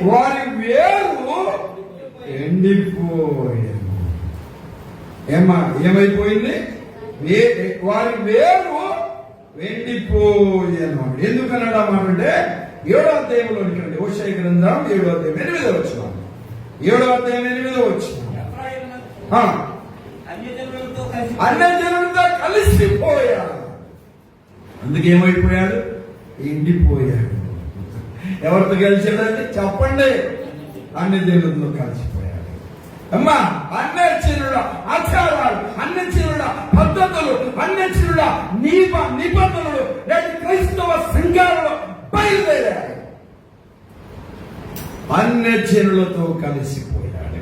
వారి వేరు ఎండిపోయాను. ఏమైపోయింది? వారి వేరు ఎండిపోయాను. ఎందుకన్నాడు ఆ మాట అంటే 7వ అధ్యాయంలోనికి రండి. ఓషేయ గ్రంథం 7వ అధ్యాయం 8వ వచనం. 7వ అధ్యాయం 8వ వచనం. అన్యజనులతో కలిసిపోయాడు. అందుకేమైపోయాడు? ఎండిపోయాడు. ఎవరితో కలిసాడండి? చెప్పండి. అన్యజనులతో కలిసిపోయాడు. అమ్మా, అన్యజనుల ఆచారాలు, అన్యజనుల పద్ధతులు, అన్యజనుల నిబంధనలు నేటి క్రైస్తవ సంఘాలలో బయలుదేరాయి. అన్యజనులతో కలిసిపోయాడు.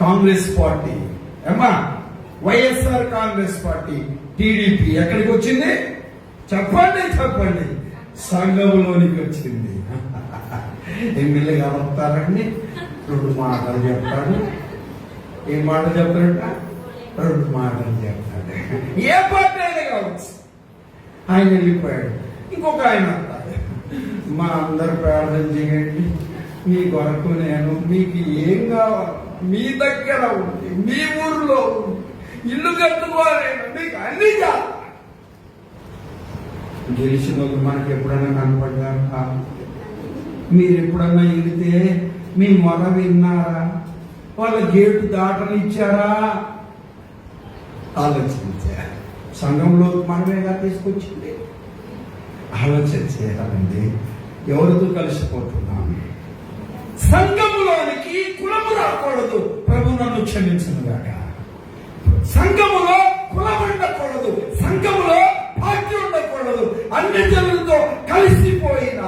కాంగ్రెస్ పార్టీ, అమ్మా, వైఎస్ఆర్ కాంగ్రెస్ పార్టీ, టీడీపీ ఎక్కడికి వచ్చింది? చెప్పండి. సంఘంలోనికి వచ్చింది. ఎమ్మెల్యే వస్తారండి, 2 మాటలు చెప్తాడు. ఏం మాటలు చెప్తాడంట? 2 మాటలు చెప్తాడు. ఏ పార్టీ అయినా కావచ్చు. ఆయన వెళ్ళిపోయాడు. ఇంకొక ఆయన వస్తాడు, మా అందరు ప్రార్థన చేయండి, మీ కొరకు నేను, మీకు ఏం కావాలి, మీ దగ్గర ఉంది, మీ ఊర్లో ఉంది, ఇల్లు కట్టుకోవాలి, మీకు అన్ని కావాలి. గెలిచిన వాళ్ళు మనకి ఎప్పుడైనా కనపడ్డారా? మీరు ఎప్పుడన్నా వెళితే మీ మొర విన్నారా? వాళ్ళ గేటు దాటనిచ్చారా? ఆలోచించారు. సంఘంలో మనమేగా తీసుకొచ్చింది. ఆలోచన చేయాలండి. ఎవరితో కలిసిపోతున్నాం? సంఘములోనికి కులము రాకూడదు. ప్రభు నన్ను క్షమించునుగాక. సంఘములో కులం ఉండకూడదు. సంఘములో పార్టీ ఉండకూడదు. అన్ని జనులతో కలిసిపోయిన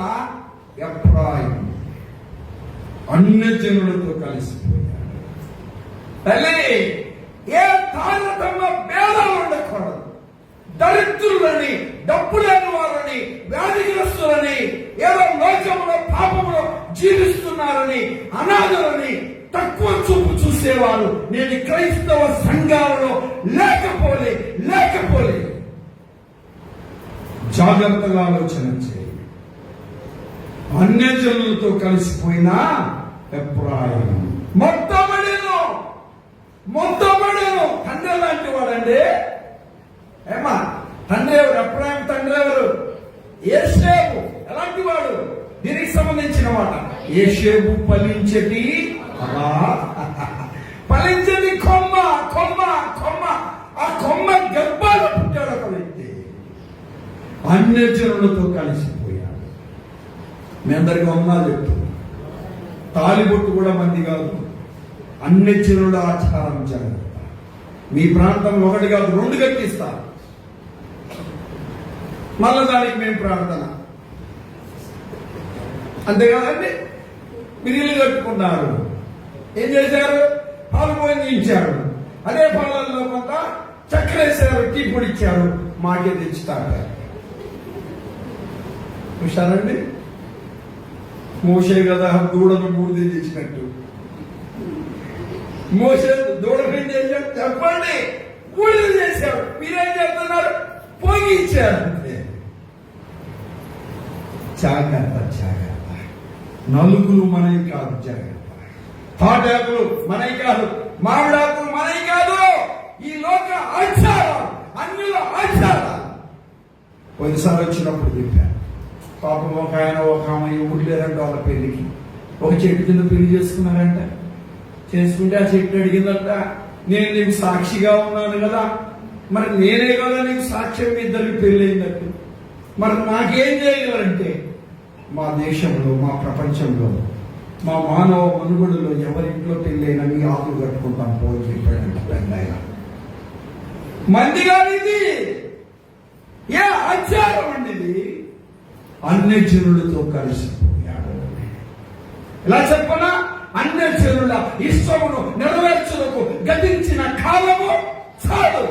ఎఫ్రాయిము అన్ని జనులతో కలిసిపోయాడు. తల్లి, ఏ తారతమ్య భేదాలు ఉండకూడదు. దరిద్రులని, డబ్బు లేని వారిని, వ్యాధిగ్రస్తులని, ఏదో లోకంలో పాపంలో జీవిస్తున్నారని, అనాథలని తక్కువ చూపు చూసేవారు నేను క్రైస్తవ సంఘాలలో లేకపోలే. జాగ్రత్తగా ఆలోచన చేయి. అన్యజనులతో కలిసిపోయిన ఎఫ్రాయిము మొత్తబడెను. తండ్రి లాంటి వాడండి. ఏమా, తండ్రి ఎవరు? ఎఫ్రాయిము తండ్రి ఎవరు? యేషేబు. ఎలాంటి వాడు? దీనికి సంబంధించిన మాట. యేషేబు ఫలించటి కొమ్మ. ఆ కొమ్మ గర్భాలు పుట్టాడు ఒక వ్యక్తి. అన్యజనులతో కలిసిపోయాడు. మీ అందరికీ వందనాలు చెప్తున్నా. తాలిబొట్టు కూడా మంది కాదు. అన్యజనుల ఆచారం జాగ్రత్త. మీ ప్రాంతంలో 1 కాదు 2 కట్టిస్తారు. మళ్ళా దానికి మేము ప్రార్థన. అంతేకాదండి. మీరు ఇల్లు కట్టుకున్నారు. ఏం చేశారు? పాలు పోయించారు. అదే పాలల్లో కొంత చక్కెర వేశారు, టీ పొడి ఇచ్చారు, మాకే తెచ్చుతారు. చూశారండి? మోషే కదా దూడను బూడిద తెచ్చినట్టు. మోషే దూడను ఏం చేశారు? చెప్పండి. బూడిద చేశారు. మీరేం చెప్తున్నారు? పోగించారు. అంతే. జాగ్రత్త. నలుగులు మనవి కాదు. జాగ్రత్త. తాటాకులు మనవి కాదు. మామిడాకులు మనవి కాదు. ఈ లోక ఆచారాలు, అన్యుల ఆచారాలు. కొన్నిసార్లు వచ్చినప్పుడు చెప్పాను. పాపం ఒక ఆమె ఊరు లేదంటే వాళ్ళ పెళ్లికి ఒక చెట్టు కింద పెళ్లి చేసుకున్నారంట. చేసుకుంటే ఆ చెట్టు అడిగిందంట, నేను నీకు సాక్షిగా ఉన్నాను కదా, మరి నేనే కదా నీకు సాక్ష్యం, మీ ఇద్దరికి పెళ్లి అయిందట్టు. మరి నాకేం చేయగలరంటే, మా దేశంలో, మా ప్రపంచంలో, మా మానవ మనుగడలో ఎవరింట్లో పెళ్ళైనా మీ ఆకులు కట్టుకుంటాం పోయి చెప్పాడంట పెళ్ళైనా. మంది కాదు ఇది. ఏ ఆచారం అండి ఇది? అన్యజనులతో కలిసిపోయాడు. ఇలా చెప్పనా, అన్యజనుల ఇష్టమును నెరవేర్చుటకు గతించిన కాలము చాలు.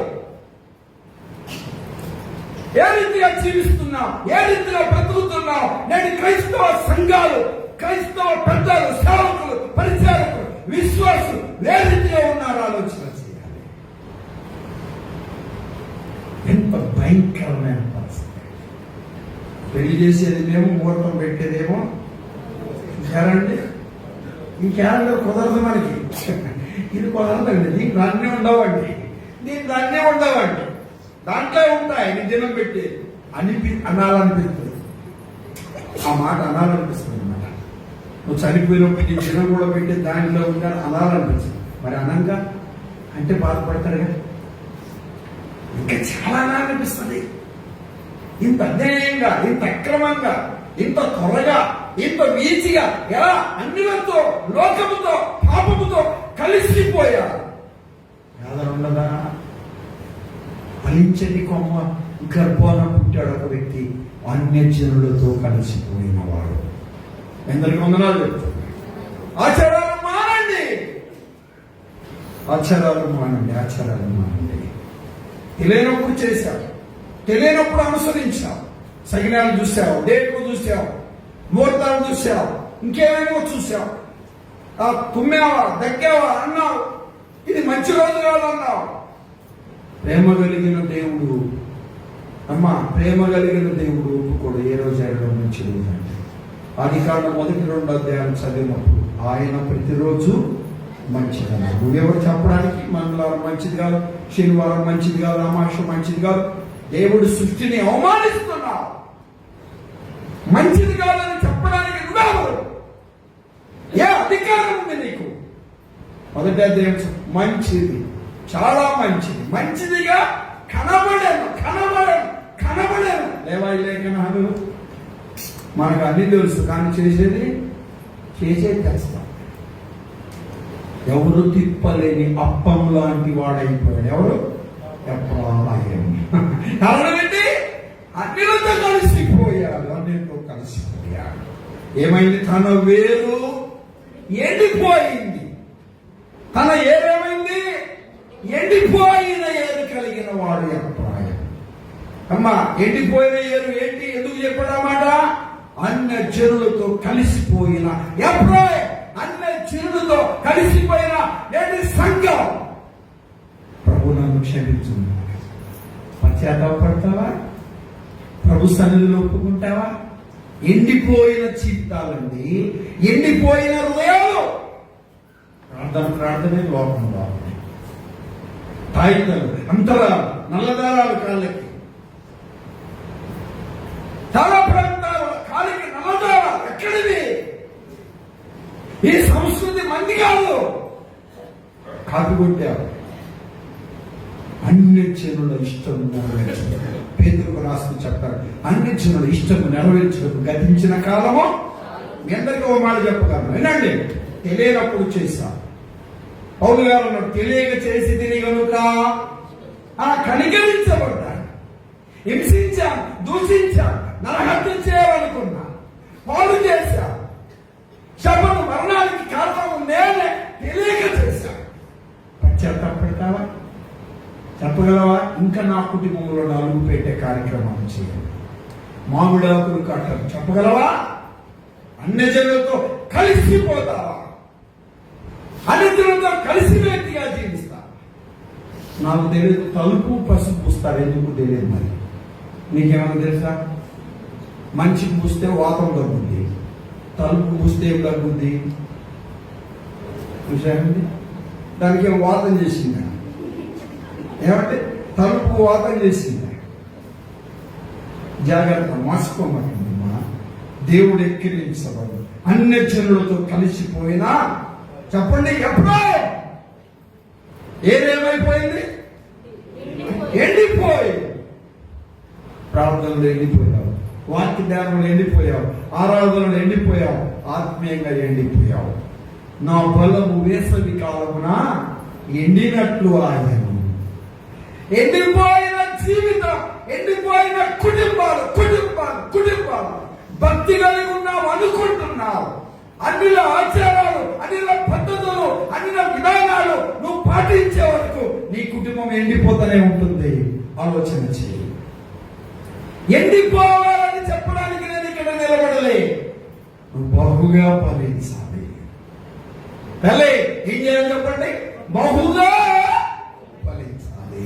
ఏ రీతిగా జీవిస్తున్నావు, ఏ రీతిగా బ్రతుకుతున్నావు? నేడు క్రైస్తవ సంఘాలు, క్రైస్తవ పెద్దలు, సేవకులు, పరిచారకులు, విశ్వాసులు ఏ రీతిగా ఉన్నారో ఆలోచన చేయాలి. ఎంత భయంకరమైన పరిస్థితి. పెళ్లి చేసేదేమో, ముహూర్తం పెట్టేదేమో చూసారండి. ఈ క్యాలెండర్ కుదరదు మనకి, ఇది కుదరదండి. దీనికి అన్నీ ఉండవండి, దీనికి అన్నీ ఉండవండి. దాంట్లో ఉంటాయి నీ దినం పెట్టి అనాలనిపిస్తుంది. ఆ మాట అనాలనిపిస్తుంది అన్నమాట. నువ్వు చనిపోయినప్పుడు నీ దినం కూడా పెట్టి దానిలో ఉంటా అనాలనిపిస్తుంది. మరి అనంగా అంటే బాధపడతాడుగా, ఇంకా చాలా అనాలనిపిస్తుంది. ఇంత అన్యాయంగా, ఇంత అక్రమంగా, ఇంత త్వరగా, ఇంత వీచిగా ఎలా అన్నిలతో, లోకముతో, పాపముతో కలిసిపోయారు. యాదన ఉండదా? ఫలించని కొమ్మ గర్భాన పుట్టాడు ఒక వ్యక్తి, అన్యజనులతో కలిసిపోయిన వాడు. ఎందరికి వందనాలు చెప్తాడు. ఆచారాలు మానండి, ఆచారాలు మానండి, ఆచారాలు మానండి. తెలియనప్పుడు చేశావు, తెలియనప్పుడు అనుసరించావు, సగినాలు చూసావు, డేట్లు చూసావు, ముహూర్తాలు చూసావు, ఇంకేమేమో చూసావు, తుమ్మావా, దగ్గావా అన్నావు, ఇది మంచి రోజు కాదన్నావు. ప్రేమ కలిగిన దేవుడు, అమ్మా, ప్రేమ కలిగిన దేవుడు ఒప్పుకోడు ఏ రోజు అయినా మంచి రోజు అంటే. ఆదికాండం 1-2 అధ్యాయాలు చదివినప్పుడు ఆయన ప్రతిరోజు మంచిదన్నాడు. నువ్వెవరు చెప్పడానికి? మంగళవారం మంచిది కాదు, శనివారం మంచిది కాదు, అమావాస్య మంచిది కాదు. దేవుడు సృష్టిని అవమానిస్తున్నావు. మంచిది కాదని చెప్పడానికి నువ్వెవరు? ఏ అధికారం ఉంది నీకు? మొదటి అధ్యాయం మంచిది, చాలా మంచిది, మంచిదిగా కనబడను, కనబడను, కనబడను. లేవాయి లేఖనాలు మనకు అన్ని తెలుసు, కానీ చేసేది కష్టం. ఎవరు తిప్పలేని అప్పం లాంటి వాడైపోయాడు. ఎవరు? కారణం ఏంటి? అన్నిలతో కలిసిపోయాడు, అన్నిటితో కలిసిపోయాడు. ఏమైంది? తన వేరు ఎండిపోయింది. తన ఏరేమైంది? ఎండిపోయిన ఏరు కలిగిన వాడు ఎఫ్రాయిము. అమ్మా, ఎండిపోయిన ఏరు ఏంటి? ఎందుకు చెప్పాడన్నమాట? అన్యజనులతో కలిసిపోయిన ఎఫ్రాయిము, అన్యజనులతో కలిసిపోయిన నేటి సంఘం. ప్రభు నన్ను క్షమించున్నాడు. పశ్చాత్తాపడతావా? ప్రభు సన్నిధిలో ఒప్పుకుంటావా? ఎండిపోయిన జీవితాలండి, ఎండిపోయిన హృదయాలు. ప్రార్థనే లోకంలో తాయితలు, అంతరాలు, నల్లదారాలు కాళ్ళకి, చాలా ప్రాంతాలు కాలికి నల్లదారాలు. ఎక్కడివి? ఈ సంస్కృతి మంది కాదు. కాపీ కొట్టారు. అన్యజనుల ఇష్టం నెరవేర్చడం. పేతురుకు రాస్తూ చెప్తారు, అన్యజనుల ఇష్టం నెరవేర్చడం గతించిన కాలము. మీ అందరికీ ఒక మాట చెప్పగలను, వినండి. తెలియనప్పుడు చేశా. పౌలు గారు అన్నాడు, తెలియక చేసి తిని కనుక కనికరించబడ్డాను, హింసించాను, దూషించాను, నరహత్య చేయాలనుకున్నా, పాలు చేశా, శబను మరణానికి కారణం నేనే, తెలియక చేశాను. పశ్చాత్తాపడతావా? చెప్పగలవా? ఇంకా నా కుటుంబంలో 4 పెట్టే కార్యక్రమాలు చేయాలి, మామిడాకులు కట్టరు. చెప్పగలవా? అన్యజనులతో కలిసిపోతావా? అన్యజనులతో కలిసి వ్యక్తిగా జీవిస్తా. నాకు తెలియదు, తలుపు పసుపు పూస్తారు, ఎందుకు తెలియదు. మరి నీకేమైనా తెలుసా? మంచి పూస్తే వాతం తగ్గుద్ది, తలుపు పూస్తే ఏం తగ్గుద్ది? చూసారండి, దానికి ఏం వాతం చేసిందా? ఏమంటే తలుపు వాతం చేసిందా? జాగ్రత్త, మోసపోమంటుంది. మా దేవుడు ఎక్కిరించబడు. అన్యజనులతో కలిసిపోయినా చెప్పండి, ఎప్పుడో ఏదేమైపోయింది? ఎండిపోయి. ప్రార్థనలు ఎండిపోయావు, వాక్య ధ్యానంలో ఎండిపోయావు, ఆరాధనలు ఎండిపోయావు, ఆత్మీయంగా ఎండిపోయావు. నా బలము వేసవి కాలమున ఎండినట్లు ఆయను. ఎండిపోయిన జీవితం, ఎండిపోయిన కుటుంబాలు, కుటుంబాలు, కుటుంబాలు. భక్తి కలిగి ఉన్నావు అనుకుంటున్నావు, అన్నిల ఆచారాలు, అన్నిల పద్ధతులు, అన్నిల విధానాలు నువ్వు పాటించే వరకు నీ కుటుంబం ఎండిపోతూనే ఉంటుంది. ఆలోచన చేయి. ఎండిపోవాలని చెప్పడానికి నేను ఇక్కడ నిలబడలే. నువ్వు బహుగా ఫలించాలి. తల్లి ఏం చేయాలి చెప్పండి? బహుగా ఫలించాలి.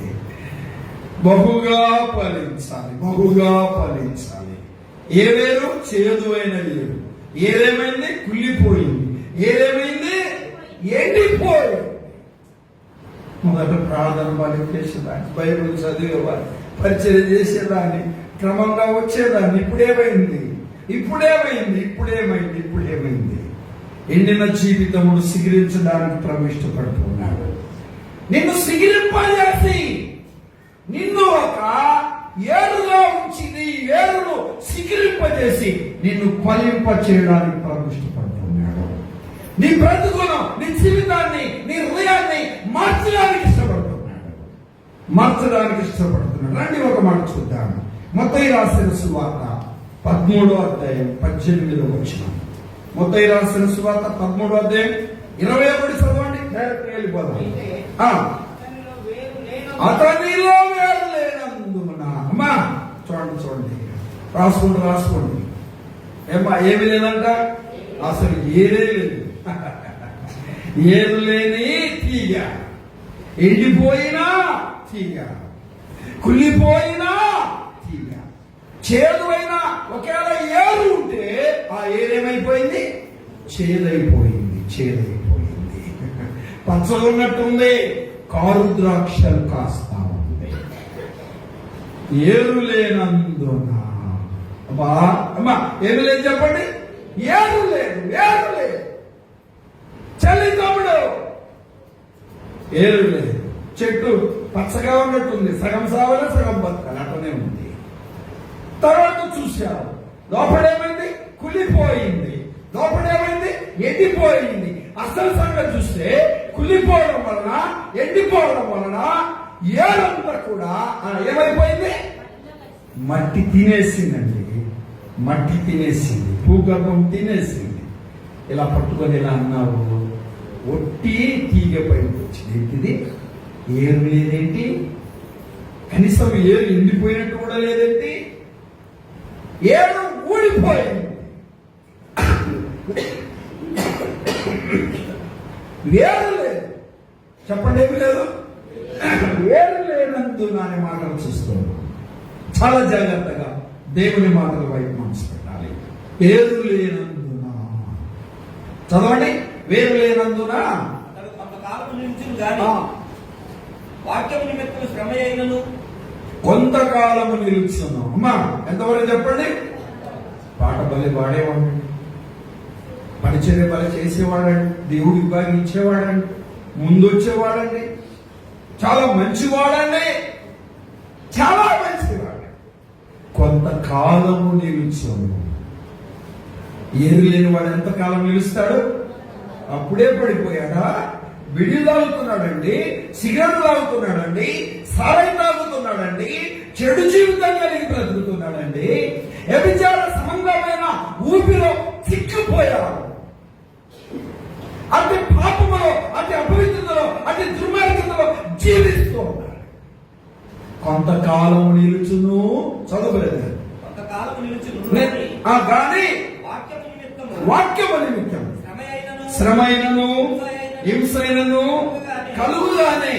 బహుగా ఫలించాలి. బహుగా ఫలించాలి. ఏ వేరు? చేదు అయిన వేరు. ఏదేమైంది? కుళ్ళిపోయింది. ఏదేమైంది? ఎండిపోయింది. మొదట ప్రార్థన బలి చేసేదాన్ని, బైబిల్ చదివేవాడిని, పరిచయం చేసేదాన్ని, క్రమంగా వచ్చేదాన్ని. ఇప్పుడేమైంది? ఎండిన జీవితమును సిగిరించడానికి ప్రభు ఇష్టపడుతున్నాడు. నిన్ను సిగిరింపజేసి నిన్ను ఒక ఏరుగా ఉంచి నీ ఏరును సిగిరింపజేసి నిన్ను ఫలింప చేయడానికి ప్రభు ఇష్టపడుతున్నాడు. నీ బ్రతుకును, నీ జీవితాన్ని, నీ హృదయాన్ని మార్చడానికి ఇష్టపడుతున్నాడు. రండి ఒక మాట చూద్దాము. మత్తయి రాసిన సువార్త 13వ అధ్యాయం 18వ వచనం. మత్తయి రాసిన సువార్త 13వ అధ్యాయం 21 చదవండి. వెళ్ళిపోదాం. అతనిలో వేరు లేనందున. అమ్మా చూడండి, రాసుకోండి. ఏమి లేదంట? అసలు ఏదే లేదు. ఏరు లేని తీగ, ఎండిపోయినా తీగ, కుళ్ళిపోయినా తీగ, చేదు అయినా ఒకవేళ ఏరు ఉంటే ఆ ఏరేమైపోయింది? చేదైపోయింది. పచ్చలు ఉన్నట్టుంది, కారు ద్రాక్షలు కాస్తా ఉంది. ఏరు లేనందున. అమ్మా ఏమి లేదు చెప్పండి? ఏరు లేదు. చలి తమ్ముడు, ఏరు లేదు. చెట్టు పచ్చగా ఉన్నట్టుంది, సగం సావలే సగం బతకాలి, అట్లనే ఉంది. తర్వాత చూశావు, లోపడేమైంది? కుళ్ళిపోయింది. లోపడేమైంది? ఎండిపోయింది. అసలు సంగతి చూస్తే కుళ్ళిపోవడం వలన, ఎండిపోవడం వలన ఏడంతా కూడా ఏమైపోయింది? మట్టి తినేసిందండి. భూగర్భం తినేసింది. ఇలా పట్టుకొని ఇలా అన్నావు, ఒట్టి తీగ పైకి వచ్చింది. ఏంటిది? ఏరు లేదేంటి? కనీసం ఏరు ఎండిపోయినట్టు కూడా లేదేంటి? ఏరు ఊడిపోయింది. వేరు లేదు. చెప్పండి, ఏమి లేదు? వేరు లేనందున అనే మాటలు చూస్తున్నాం. చాలా జాగ్రత్తగా దేవుని మాటల వైపు మనసు పెట్టాలి. వేరు లేనందున చదవండి. వేరు లేనందున వాక్యము నిమిత్తము శ్రమ అయినను కొంతకాలము నిలుచున్నాం. అమ్మా ఎంతవరకు చెప్పండి? పాట బలి పాడేవాడండి, పరిచర్య బలి చేసేవాడండి, దేవుడి విభాగం ఇచ్చేవాడండి, ముందు వచ్చేవాడండి, చాలా మంచివాడండి. కొంతకాలము నిలుచున్నాం. ఏరు లేని వాడు ఎంతకాలం నిలుస్తాడు? అప్పుడే పడిపోయాడా? బిడి తాగుతున్నాడండి, సిగరెట్ తాగుతున్నాడండి, సారాయి తాగుతున్నాడండి, చెడు జీవితం కలిగి బ్రతుకుతున్నాడండి, వ్యభిచార సంబంధమైన ఊపిలో చిక్కుపోయాడు. అతి పాపములో, అతి అపవిత్రతలో, అతి దుర్మార్గతలో జీవిస్తూ ఉన్నాడు. కొంతకాలం నిలుచును. చదువులేదు. కొంతకాలం నిలుచును కానీ వాక్యము నిమిత్తం శ్రమైనను హింసైనను కలుగుగానే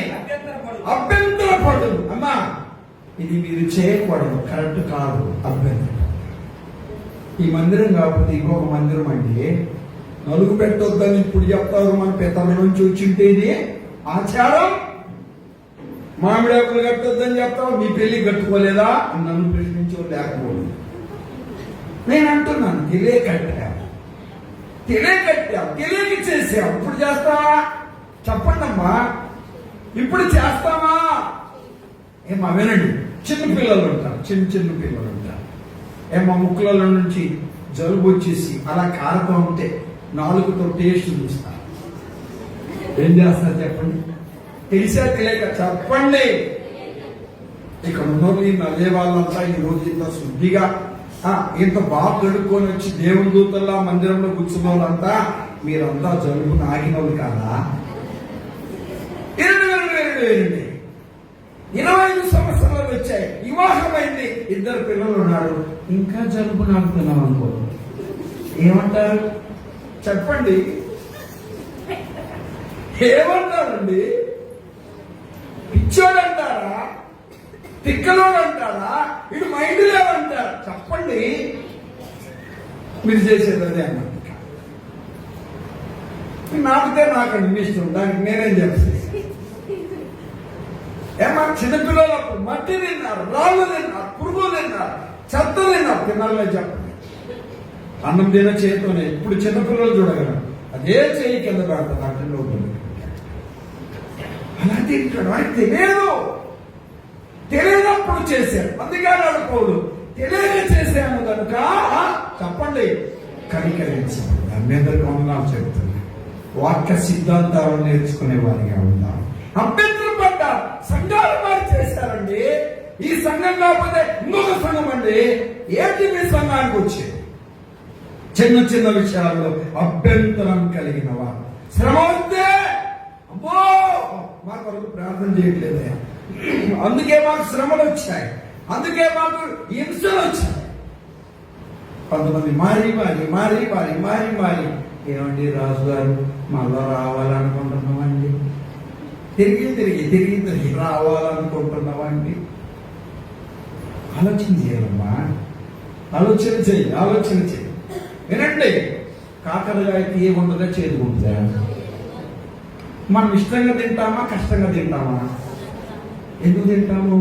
అభ్యంతరపడు. అమ్మా ఇది మీరు చేయకూడదు, కరెక్ట్ కాదు. అభ్యంతరం. ఈ మందిరం కాకపోతే ఇంకొక మందిరం అండి, నలుగు పెట్టొద్దని ఇప్పుడు చెప్తారు. మన పెద్దల నుంచి వచ్చింటేది ఆచారం. మామిడాకులు కట్టొద్దని చెప్తావు, మీ పెళ్లి కట్టుకోలేదా అని నన్ను ప్రశ్నించో లేకపోలేదు. నేను అంటున్నాను, తెలియక చేసావు. ఇప్పుడు చేస్తావా? చెప్పండి అమ్మా, ఇప్పుడు చేస్తావా? ఏమా వినండి. చిన్న పిల్లలు ఉంటారు. ఏమో ముక్కులలో నుంచి జలుబు వచ్చేసి అలా కారుతూ ఉంటే నాలుగుతో టేస్ట్ చూస్తారు. ఏం చేస్తారు చెప్పండి? తెలిసా తెలియక చెప్పండి. ఇక్కడ ఉన్నోళ్ళు నవ్వే వాళ్ళంతా ఈ రోజు ఇంత శుద్ధిగా ఇంత బాగా గడుక్కొని వచ్చి దేవుని దూతల్లా మందిరంలో కూర్చున్న వాళ్ళంతా మీరంతా జలుబు నాగిన వాళ్ళు కాదా? 25 సంవత్సరాలు వచ్చాయి, వివాహమైంది, 2 పిల్లలు ఉన్నారు, ఇంకా జలుబు నాకుతున్నాం అనుకో, ఏమంటారు చెప్పండి? ఏమంటారండి? పిచ్చోడు అంటారా? తిక్కలోడు అంటారా? ఇటు మైండ్ లేవంటారా? చెప్పండి. మీరు చేసేది అదే అన్నమాట. నాకుతే నాకండి మీ ఇష్టం, దానికి నేనేం చేస్తాను? ఏమన్నా చిన్నపిల్లలప్పుడు మట్టి తిన్నారు, రాళ్ళు తిన్నారు, పురుగు తిన్నారు, చెత్త తిన్నారు, తినాలే చెప్పండి. అన్నం తిన చేతోనే. ఇప్పుడు చిన్నపిల్లలు చూడగలరు, అదే చేయి కింద పెడతారు అట్టంలో అలా తింటాడు. ఆయన తెలియనప్పుడు చేశాడు, అందుకే అడుకోడు. తెలియక చేశాను కనుక చెప్పండి కనికరించాడు. దాని అందరికీ వందనాలు చెప్తుంది. వాక్య సిద్ధాంతాలను నేర్చుకునే వారిగా ఉందాం. అభ్యంతరం పడ్డా సంఘాలు మారి చేశారండి. ఈ సంఘం కాకపోతే ఇంకొక సంఘం అండి. ఏంటి మీ సంఘానికి వచ్చేది? చిన్న చిన్న విషయాల్లో అభ్యంతరం కలిగిన వారు. శ్రమ వస్తే అమ్మో మా కొరకు ప్రార్థన చేయట్లేదే, అందుకే మాకు శ్రమలు వచ్చాయి, అందుకే మాకు హింసలు వచ్చాయి. కొంతమంది మారి ఏమండి రాజు గారు మళ్ళా రావాలనుకుంటున్నామండి, తిరిగి రావాలనుకుంటున్నామండి. ఆలోచన చేయాలమ్మా, ఆలోచన చెయ్యి. వినండి, కాకరకాయ తీయకుంటుందా చేదుకుంటుందా? మనం ఇష్టంగా తింటామా కష్టంగా తింటామా? ఎందుకు తింటాము?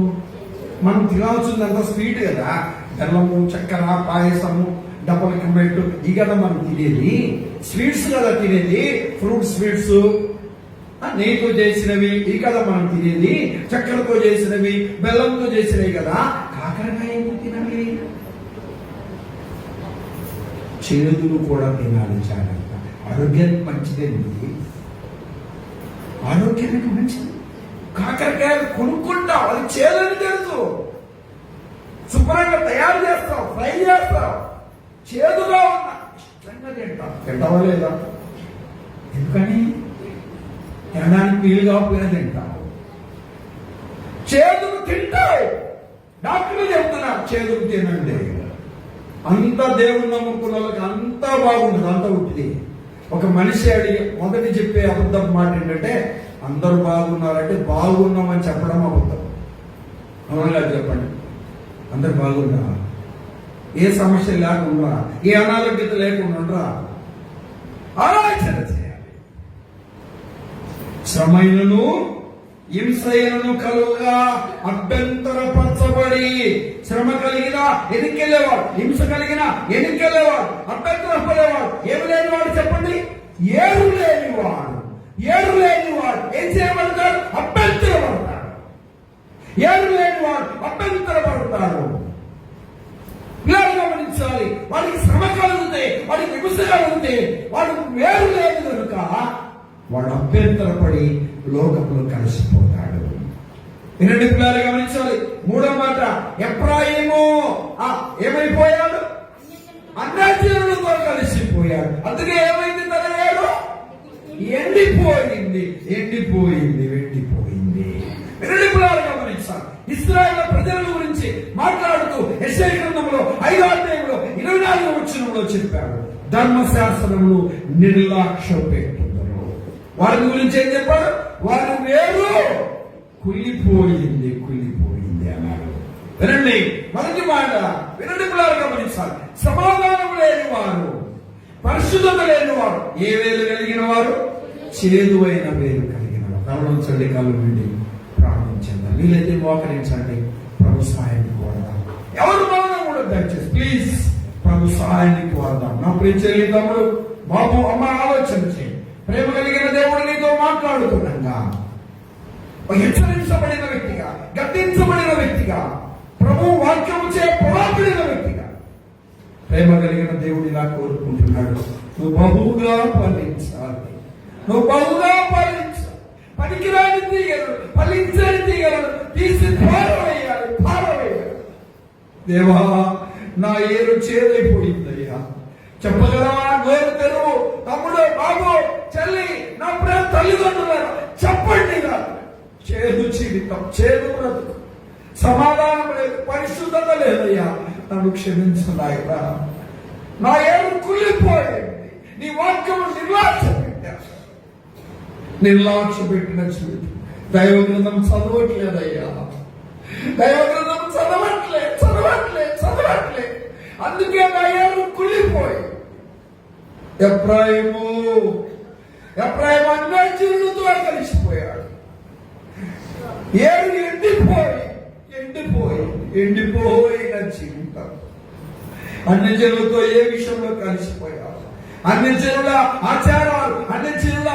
మనం తినాల్సిందంతా స్వీట్ కదా, బెల్లము, చక్కెర, పాయసము, డబ్బుల కంబెట్టు, ఈ కదా మనం తినేది. స్వీట్స్ కదా తినేది, ఫ్రూట్ స్వీట్స్, నెయ్యితో చేసినవి ఈ కదా మనం తినేది. చక్కెరతో చేసినవి, బెల్లంతో చేసినవి కదా. కాకరకాయ ఎందుకు తినాలి? చేదులు కూడా తినాలి జాగ్రత్త. ఆరోగ్యానికి మంచిదేంటి, ఆరోగ్యానికి మంచిది. కాకరకాయలు కొనుక్కుంటావు, అది చేదని తెలుసు, శుభ్రంగా తయారు చేస్తావు, ఫ్రై చేస్తావు, చేదుగా ఉన్నా ఇష్టంగా తింటావా లేదా? ఎందుకని? తినడానికి వీలు కాకపోయినా తింటావు. చేదులు తింటావు. డాక్టర్లు చెప్తున్నారు చేదులు తినండి. అంతా దేవుని నమ్ముకున్న వాళ్ళకి అంతా బాగుంటుంది, అంతా ఉంటుంది. ఒక మనిషి అడిగి మొదటి చెప్పే అబద్ధం మాట ఏంటంటే అందరూ బాగున్నారంటే బాగున్నామని చెప్పడం అబద్ధం. అవునా చెప్పండి? అందరు బాగున్నా, ఏ సమస్య లేకుండా, ఏ అనారోగ్యత లేకుండా ఆలోచన చేయాలి. శ్రమైనను హింసైనను కలుగా అభ్యంతరపరచబడి, శ్రమ కలిగిన ఎన్నికెళ్ళేవాడు, హింస కలిగిన ఎన్నికెళ్ళేవాడు, అభ్యంతరపడేవాడు, ఏమి లేనివాడు చెప్పండి? ఏడు లేనివాడు ఏం చేయబడతాడు? అభ్యంతరపడతాడు. ఏడు లేనివాడు అభ్యంతరపడతాడు. పిల్లలు గమనించాలి. వాడికి శ్రమ కలుగుతాయి, వాడికి హింస కలుగుతాయి, వాడు వేరు లేదు కనుక వాడు అభ్యంతరపడి లోకంలో కలిసిపోతాడు. వినండి పిల్లలు గమనించాలి. 3వ మాట, ఎఫ్రాయిము ఏమైపోయాడు? అన్యజనులతో కలిసిపోయాడు. అందుకే ఏమైంది? తన ఏడు ఎండిపోయింది. వినండి పిల్లలు గమనించాలి. ఇశ్రాయేలు ప్రజల గురించి మాట్లాడుతూ యెషయా గ్రంథంలో 5వ అధ్యాయంలో 24వ వచనంలో చెప్పాడు, ధర్మశాస్త్రములు నిర్లక్ష్య పెట్టుదరు. వారి గురించి ఏం చెప్పాడు? వారి వేరు కులిపోయింది అన్నాడు. వినండి, మొదటి మాట వినండి పిల్లలు గమనించాలి. సమాధానం లేని వారు, పరిశుద్ధత లేని వారు, ఏ వేలు కలిగిన వారు? చేదువైన వేలు కలిగిన వారు. కవలించండి, కళ్ళు నుండి ప్రార్థించండి, వీలైతే మోకరించండి. ప్రభు సహాయానికి కోరదాం. ఎవరు మనం కూడా దయచేసి ప్లీజ్ ప్రభు సహాయానికి కోరదాం. నా ప్రియ చెల్లి, తమ్ముడు, బాబు, అమ్మ, ఆలోచన చేయండి. ప్రేమ కలిగిన దేవుడు నీతో మాట్లాడుతుండగా, హెచ్చరించబడిన వ్యక్తిగా, గద్దించబడిన వ్యక్తిగా, ప్రభు వాక్యము చే పొలాపడిన వ్యక్తిగా ప్రేమ కలిగిన దేవుడు ఇలా కోరుకుంటున్నాడు, నువ్వు బహుగా ఫలించాలి. పనికిరాని తీగలు, ఫలించని తీగలను తీసి పారవేయాలి. దేవా, నా ఏరు చేదైపోయిందయ్యా. చెప్పగలవా? గోరు తెరువు. తమ్ముడు, బాబు, చెల్లి, నా ప్రేమ తల్లిదండ్రులారా చెప్పండి. చేదు జీవితం, చేదు బ్రతుకు, సమాధానం లేదు, పరిశుద్ధత లేదయ్యా. నన్ను క్షమించడాయనా. నా ఏరు కుళ్ళిపోయింది. నీ వాక్యం నిర్లక్ష్య పెట్టిన జీవితం. దైవ గ్రంథం చదవట్లేదయ్యా. దైవ గ్రంథం చదవట్లే. అందుకే నా ఏరు కుళ్ళిపోయి. ఎఫ్రాయిము అన్యజనులతో కలిసిపోయాడు. ఏరు ఎండిపోయిన జీవితం. అన్యజనులతో ఏ విషయంలో కలిసిపోయాడు? అన్యజనుల ఆచారాలు, అన్యజనుల